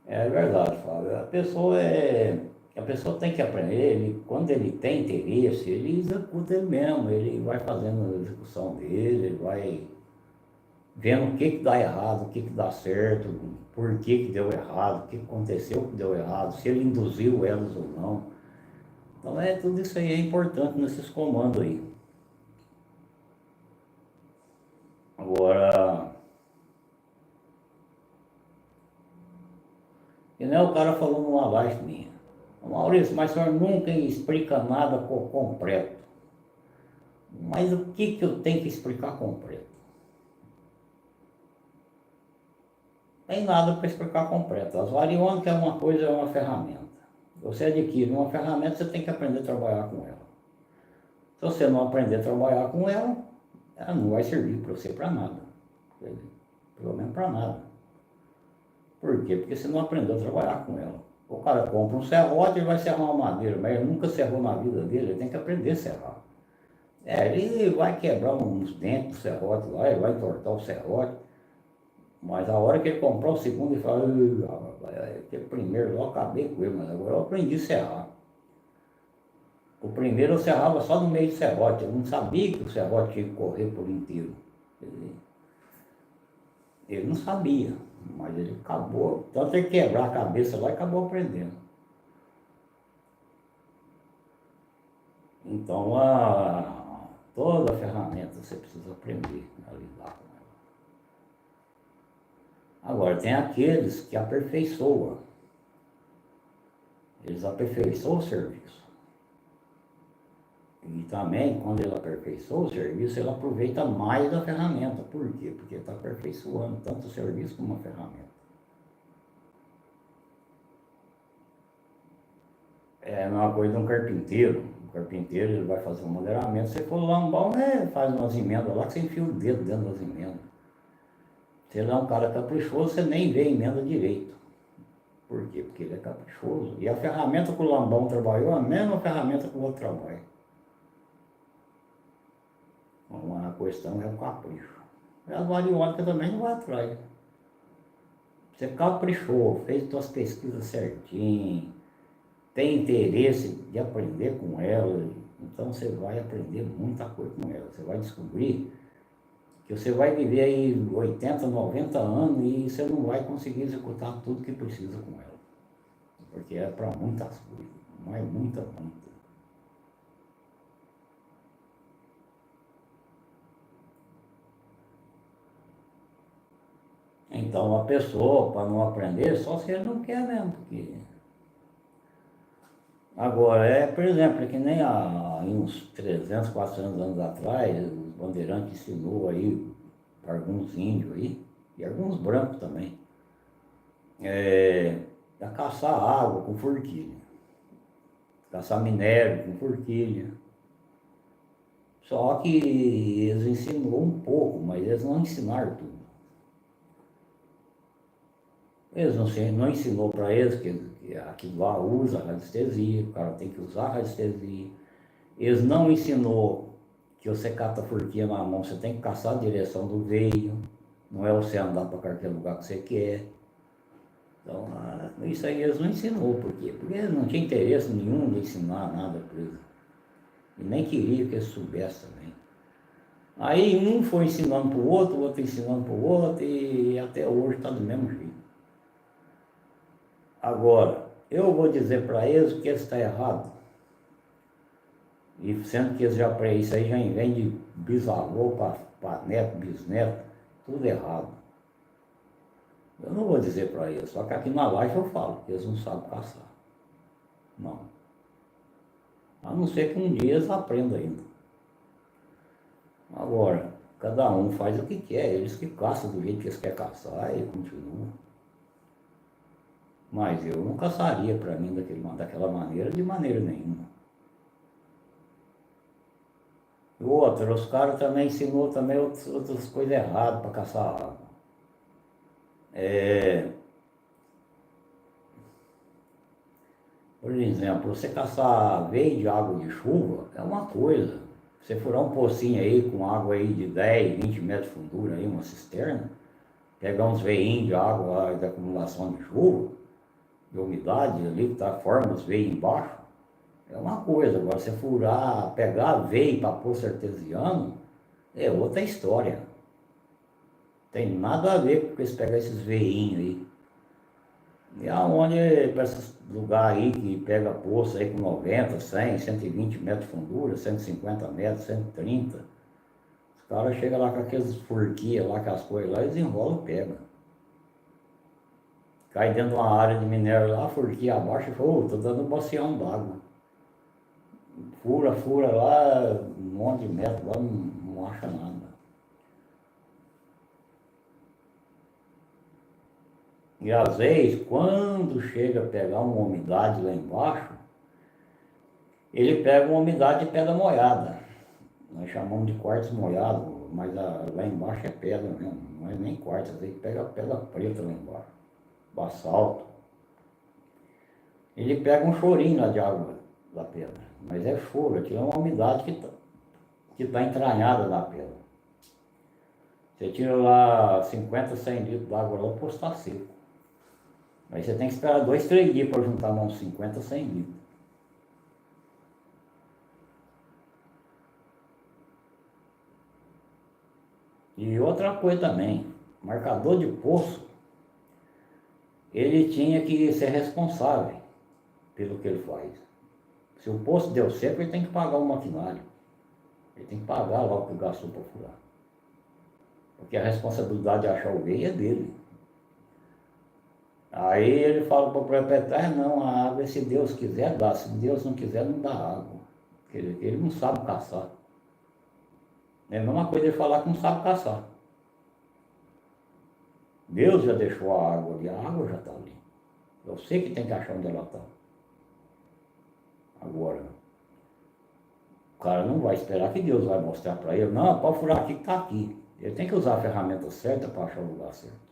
É verdade, Fábio. A pessoa tem que aprender, quando ele tem interesse, ele executa ele mesmo, ele vai fazendo a execução dele, ele vai vendo o que que dá errado, o que que dá certo, por que que deu errado, o que aconteceu que deu errado, se ele induziu elas ou não. Então tudo isso aí é importante nesses comandos aí. Agora, e nem o cara falou numa live minha. Maurício, mas o senhor nunca explica nada por completo. Mas o que que eu tenho que explicar completo? Tem nada para explicar completo. As variônicas é uma coisa, é uma ferramenta. Você adquire uma ferramenta, você tem que aprender a trabalhar com ela. Se você não aprender a trabalhar com ela, ela não vai servir para você para nada. Pelo menos para nada. Por quê? Porque você não aprendeu a trabalhar com ela. O cara compra um serrote e vai serrar uma madeira, mas ele nunca serrou na vida dele, ele tem que aprender a serrar. Ele vai quebrar uns dentes do serrote lá, ele vai entortar o serrote, mas a hora que ele comprar o segundo, ele fala, aquele primeiro eu acabei com ele, mas agora eu aprendi a serrar. O primeiro eu serrava só no meio do serrote, eu não sabia que o serrote tinha que correr por inteiro. Ele não sabia, mas ele acabou, tanto ele quebrar a cabeça lá e acabou aprendendo. Então, toda ferramenta você precisa aprender a lidar com ela. Agora, tem aqueles que aperfeiçoam. Eles aperfeiçoam o serviço. E também, quando ele aperfeiçoa o serviço, ele aproveita mais da ferramenta. Por quê? Porque ele está aperfeiçoando tanto o serviço como a ferramenta. É a mesma coisa de um carpinteiro. O carpinteiro ele vai fazer um modelamento. Se for lambão, faz umas emendas lá que você enfia o dedo dentro das emendas. Se ele é um cara caprichoso, você nem vê a emenda direito. Por quê? Porque ele é caprichoso. E a ferramenta que o lambão trabalhou é a mesma ferramenta que o outro trabalha. Uma questão é o capricho. E as variônicas também não vai atrás. Você caprichou, fez suas pesquisas certinho, tem interesse de aprender com ela, então você vai aprender muita coisa com ela. Você vai descobrir que você vai viver aí 80, 90 anos e você não vai conseguir executar tudo que precisa com ela. Porque é para muitas coisas, mas muita. Então a pessoa, para não aprender, só se ele não quer mesmo. Porque... Agora, por exemplo, que nem há uns 300, 400 anos atrás, os bandeirantes ensinou aí para alguns índios aí, e alguns brancos também, a caçar água com forquilha, caçar minério com forquilha. Só que eles ensinou um pouco, mas eles não ensinaram tudo. Eles não ensinou para eles que aquilo lá usa radiestesia, o cara tem que usar radiestesia. Eles não ensinou que você cata a forquilha na mão, você tem que caçar a direção do veio, não é você andar para qualquer lugar que você quer. Então, isso aí eles não ensinou, por quê? Porque eles não tinham interesse nenhum de ensinar nada para eles. E nem queria que eles soubessem também. Aí um foi ensinando para o outro ensinando para o outro, e até hoje está do mesmo jeito. Agora, eu vou dizer para eles que eles estão errados. E sendo que eles já isso aí já vem de bisavô para neto, bisneto, tudo errado. Eu não vou dizer para eles, só que aqui na live eu falo, que eles não sabem caçar. Não. A não ser que um dia eles aprendam ainda. Agora, cada um faz o que quer, eles que caçam do jeito que eles querem caçar e continuam. Mas eu não caçaria para mim daquela maneira, de maneira nenhuma. E outra, os caras também ensinou também outras coisas erradas para caçar água. Por exemplo, você caçar veio de água de chuva é uma coisa. Você furar um pocinho aí com água aí de 10, 20 metros de fundura, aí, uma cisterna, pegar uns veinhos de água lá, de acumulação de chuva, de umidade ali, que tá, forma os veios embaixo, é uma coisa. Agora, você furar, pegar veio para poço artesiano, é outra história. Tem nada a ver com eles pegar esses veinhos aí. E aonde, para esses lugares aí que pega poço aí com 90, 100, 120 metros de fundura, 150 metros, 130, os caras chegam lá com aqueles furquias lá, com as coisas lá, eles enrolam e pegam. Cai dentro de uma área de minério lá, furquia abaixo e fala, ô, tô dando um bacião d'água. Fura, fura lá, um monte de metro lá, não acha nada. E às vezes, quando chega a pegar uma umidade lá embaixo, ele pega uma umidade de pedra molhada. Nós chamamos de quartzo molhado, mas lá embaixo é pedra mesmo, não é nem quartzo, às vezes pega pedra preta lá embaixo, basalto. Ele pega um chorinho lá de água da pedra, mas é choro, aquilo é uma umidade que tá entranhada na pedra. Você tira lá 50, 100 litros d'água lá, o poço está seco. Aí você tem que esperar 2, 3 dias para juntar uns 50, 100 litros. E outra coisa também, marcador de poço, ele tinha que ser responsável pelo que ele faz. Se o poço deu seco, ele tem que pagar o maquinário. Ele tem que pagar lá o que gastou para furar. Porque a responsabilidade de achar o veio é dele. Aí ele fala para o proprietário, não, a água, se Deus quiser, dá. Se Deus não quiser, não dá água. Ele não sabe caçar. É a mesma coisa ele falar que não sabe caçar. Deus já deixou a água ali, a água já está ali. Eu sei que tem que achar onde ela está. Agora, o cara não vai esperar que Deus vai mostrar para ele, não, pode furar aqui que está aqui. Ele tem que usar a ferramenta certa para achar o lugar certo.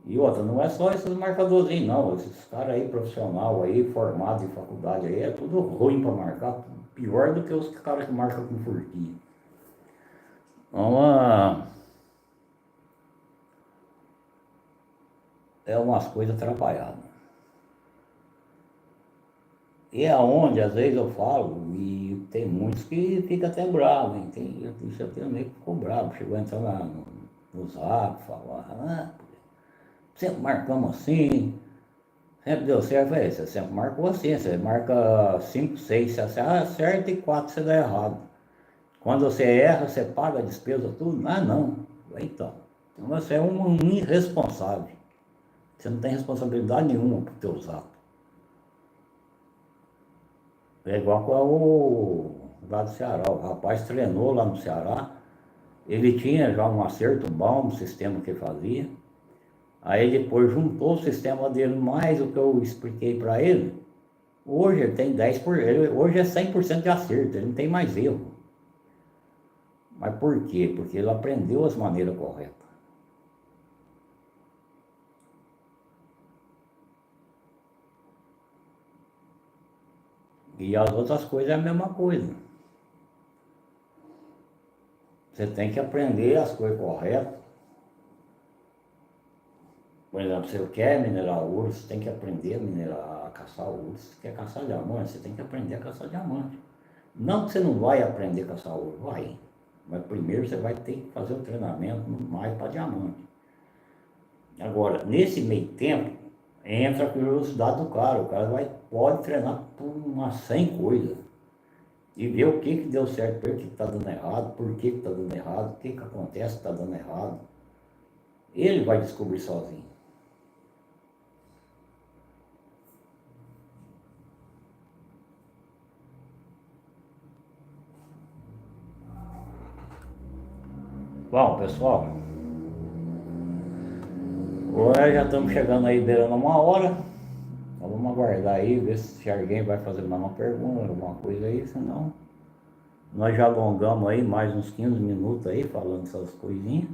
E outra, não é só esses marcadorzinhos não, esses caras aí profissional aí, formados em faculdade aí, é tudo ruim para marcar, pior do que os caras que marcam com furquinha. Então, é umas coisas atrapalhadas. E é onde, às vezes eu falo, e tem muitos que ficam até bravos, hein? Já tem um amigo que ficou bravo, chegou a entrar no zap, falar, sempre marcamos assim, sempre deu certo. Eu falei, você sempre marcou assim, você marca 5, 6, você acerta e 4 você dá errado. Quando você erra, você paga a despesa, tudo? Ah, não. Então você é um irresponsável. Você não tem responsabilidade nenhuma por teus atos. É igual com o lá do Ceará. O rapaz treinou lá no Ceará. Ele tinha já um acerto bom no sistema que fazia. Aí depois juntou o sistema dele mais o que eu expliquei para ele. Hoje ele tem 10%, hoje é 100% de acerto, ele não tem mais erro. Mas por quê? Porque ele aprendeu as maneiras corretas. E as outras coisas é a mesma coisa. Você tem que aprender as coisas corretas. Por exemplo, se você quer minerar ouro, você tem que aprender a minerar, a caçar ouro. Se você quer caçar diamante, você tem que aprender a caçar diamante. Não que você não vai aprender a caçar ouro, vai. Mas primeiro você vai ter que fazer o treinamento mais para diamante. Agora, nesse meio tempo, entra a curiosidade do cara. O cara pode treinar por umas 100 coisas. E ver o que deu certo para ele, o que está dando errado, por que está dando errado, o que acontece que está dando errado. Ele vai descobrir sozinho. Bom, pessoal, agora já estamos chegando aí beirando 1 hora. Então vamos aguardar aí, ver se alguém vai fazer mais uma pergunta, alguma coisa aí, senão nós já alongamos aí mais uns 15 minutos aí falando essas coisinhas.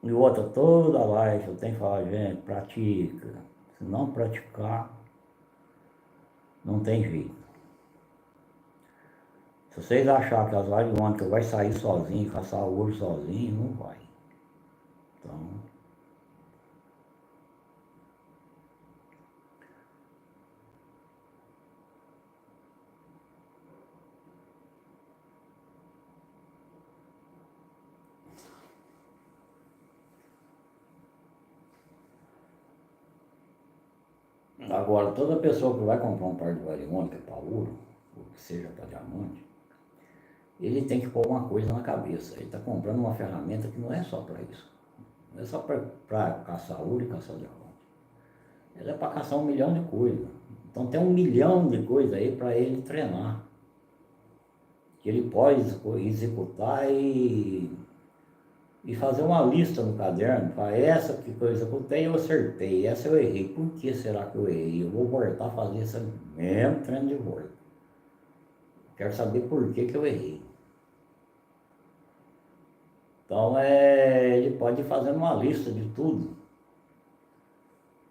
E outra, toda live eu tenho que falar, gente, pratica. Se não praticar, não tem jeito. Se vocês acharem que as lives ontem vai sair sozinho, caçar ouro sozinho, não vai. Então, Agora, toda pessoa que vai comprar um par de variônica para ouro, ou que seja para diamante, ele tem que pôr uma coisa na cabeça. Ele está comprando uma ferramenta que não é só para isso. Não é só para caçar ouro e caçar diamante. Ela é para caçar 1 milhão de coisas. Então tem 1 milhão de coisas aí para ele treinar. Que ele pode executar e fazer uma lista no caderno. Para essa que eu executei, eu acertei. Essa eu errei. Por que será que eu errei? Eu vou voltar a fazer esse mesmo treino de volta. Quero saber por que eu errei. Então ele pode ir fazendo uma lista de tudo.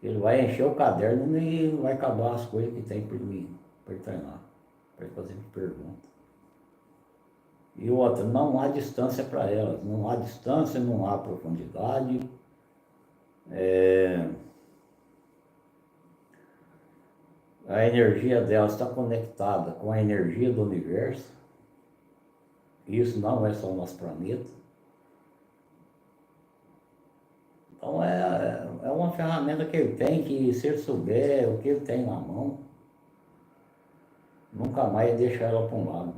Ele vai encher o caderno e vai acabar as coisas que tem para ele treinar, para ele fazer perguntas. E outra, não há distância para elas, não há distância, não há profundidade. A energia delas está conectada com a energia do universo. Isso não é só o nosso planeta. Então é uma ferramenta que ele tem que, se ele souber o que ele tem na mão, nunca mais deixar ela para um lado.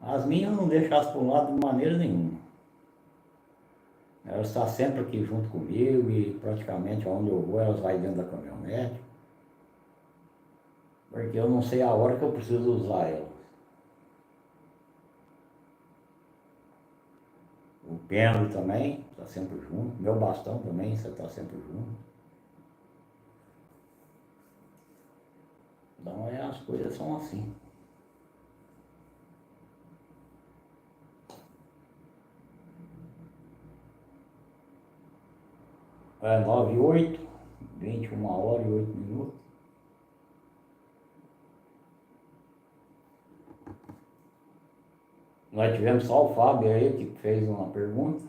As minhas eu não deixo elas para um lado de maneira nenhuma. Elas estão sempre aqui junto comigo e praticamente onde eu vou elas vão dentro da caminhonete. Porque eu não sei a hora que eu preciso usar elas. O pêndulo também está sempre junto. Meu bastão também, você está sempre junto. Então as coisas são assim. É 9h08, 21h08. Nós tivemos só o Fábio aí que fez uma pergunta.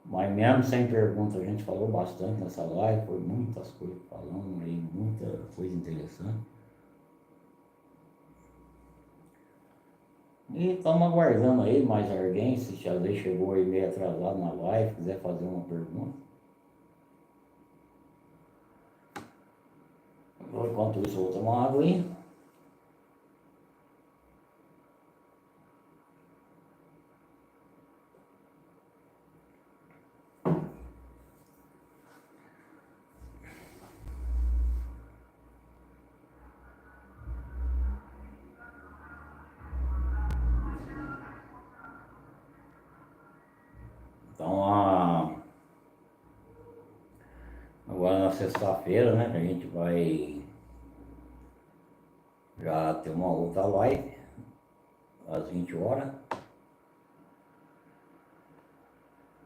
Mas mesmo sem pergunta, a gente falou bastante nessa live, foi muitas coisas falando aí, muita coisa interessante. E estamos aguardando aí mais alguém, se já chegou aí meio atrasado na live, quiser fazer uma pergunta. Enquanto isso, eu vou tomar uma aguinha. Então, agora na sexta-feira, né, que a gente vai já ter uma outra live, às 20 horas.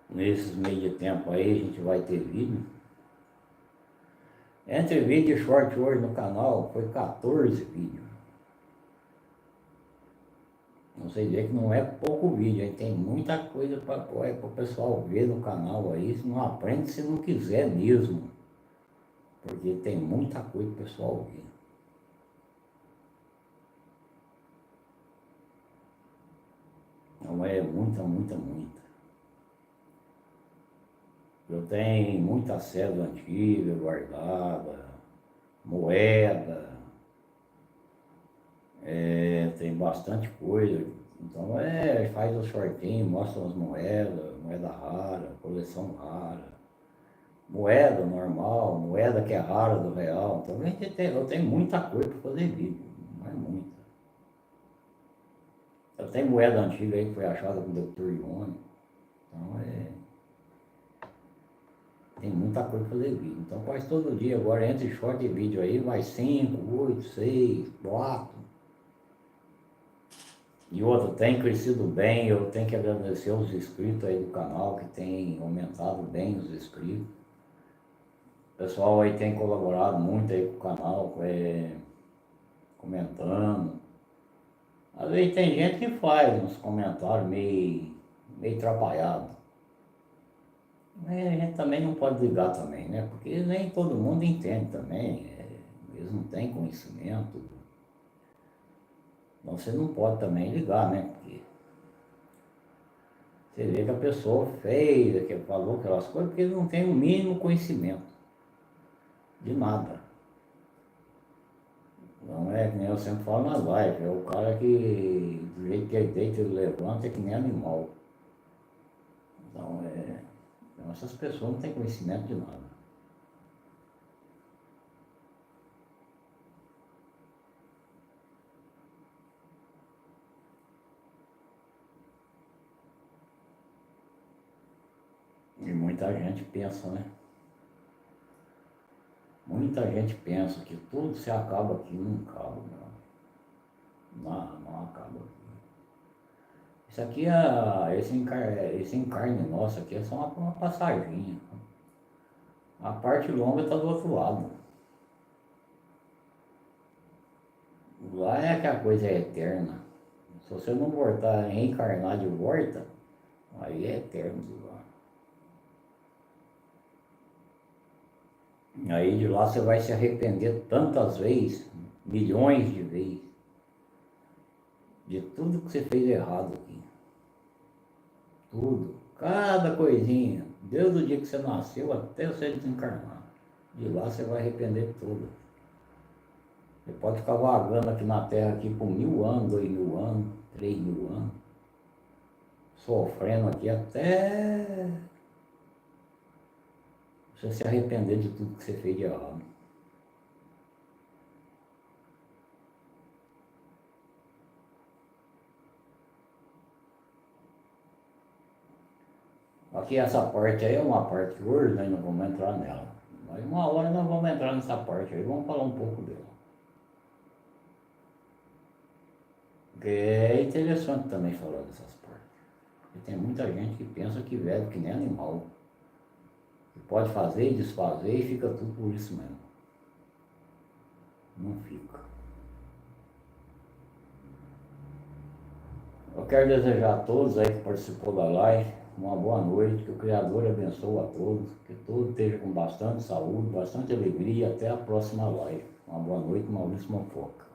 Nesses meio de tempo aí, a gente vai ter vídeo. Entre vídeo e short hoje no canal, foi 14 vídeos. Você vê que não é pouco vídeo, aí tem muita coisa para o pessoal ver no canal aí, se não aprende se não quiser mesmo. Porque tem muita coisa para o pessoal ver. Não é muita. Eu tenho muita cédula antiga guardada, moeda, tem bastante coisa. Então faz o shortinho, mostra as moedas, moeda rara, coleção rara, moeda normal, moeda que é rara do real. Então eu tenho muita coisa para fazer vídeo, não é muita. Eu tenho moeda antiga aí que foi achada com o Dr. Ione. Então tem muita coisa para fazer vídeo. Então quase todo dia agora entre short e vídeo aí vai 5, 8, 6, 4. E outro, tem crescido bem, eu tenho que agradecer os inscritos aí do canal, que tem aumentado bem os inscritos. O pessoal aí tem colaborado muito aí com o canal, comentando. Às vezes tem gente que faz uns comentários meio atrapalhados. Mas a gente também não pode ligar também, né? Porque nem todo mundo entende também, eles não têm conhecimento. Então você não pode também ligar, né? Porque você vê que a pessoa fez, que falou aquelas coisas, porque ele não tem o mínimo conhecimento. De nada. Não é que nem eu sempre falo nas lives, é o cara que do jeito que ele deita, ele levanta, é que nem animal. Então essas pessoas não têm conhecimento de nada. E muita gente pensa, né? Muita gente pensa que tudo se acaba aqui, não acaba, não. Não acaba aqui. Isso aqui, esse encarne nosso aqui é só uma passaginha. A parte longa está do outro lado. Lá é que a coisa é eterna. Se você não voltar, reencarnar de volta, aí é eterno de lá. Aí de lá você vai se arrepender tantas vezes, milhões de vezes, de tudo que você fez errado aqui. Tudo. Cada coisinha. Desde o dia que você nasceu até você desencarnar. De lá você vai arrepender tudo. Você pode ficar vagando aqui na Terra aqui por 1000 anos, 2000 anos, 3000 anos. Sofrendo aqui até você se arrepender de tudo que você fez de errado. Aqui essa parte aí é uma parte que hoje nós não vamos entrar nela. Mas uma hora nós vamos entrar nessa parte aí, vamos falar um pouco dela. Porque é interessante também falar dessas partes. Porque tem muita gente que pensa que velho que nem animal. Que pode fazer e desfazer e fica tudo por isso mesmo. Não fica. Eu quero desejar a todos aí que participou da live uma boa noite, que o Criador abençoe a todos, que todos estejam com bastante saúde, bastante alegria. Até a próxima live. Uma boa noite, Maurício Mofoca.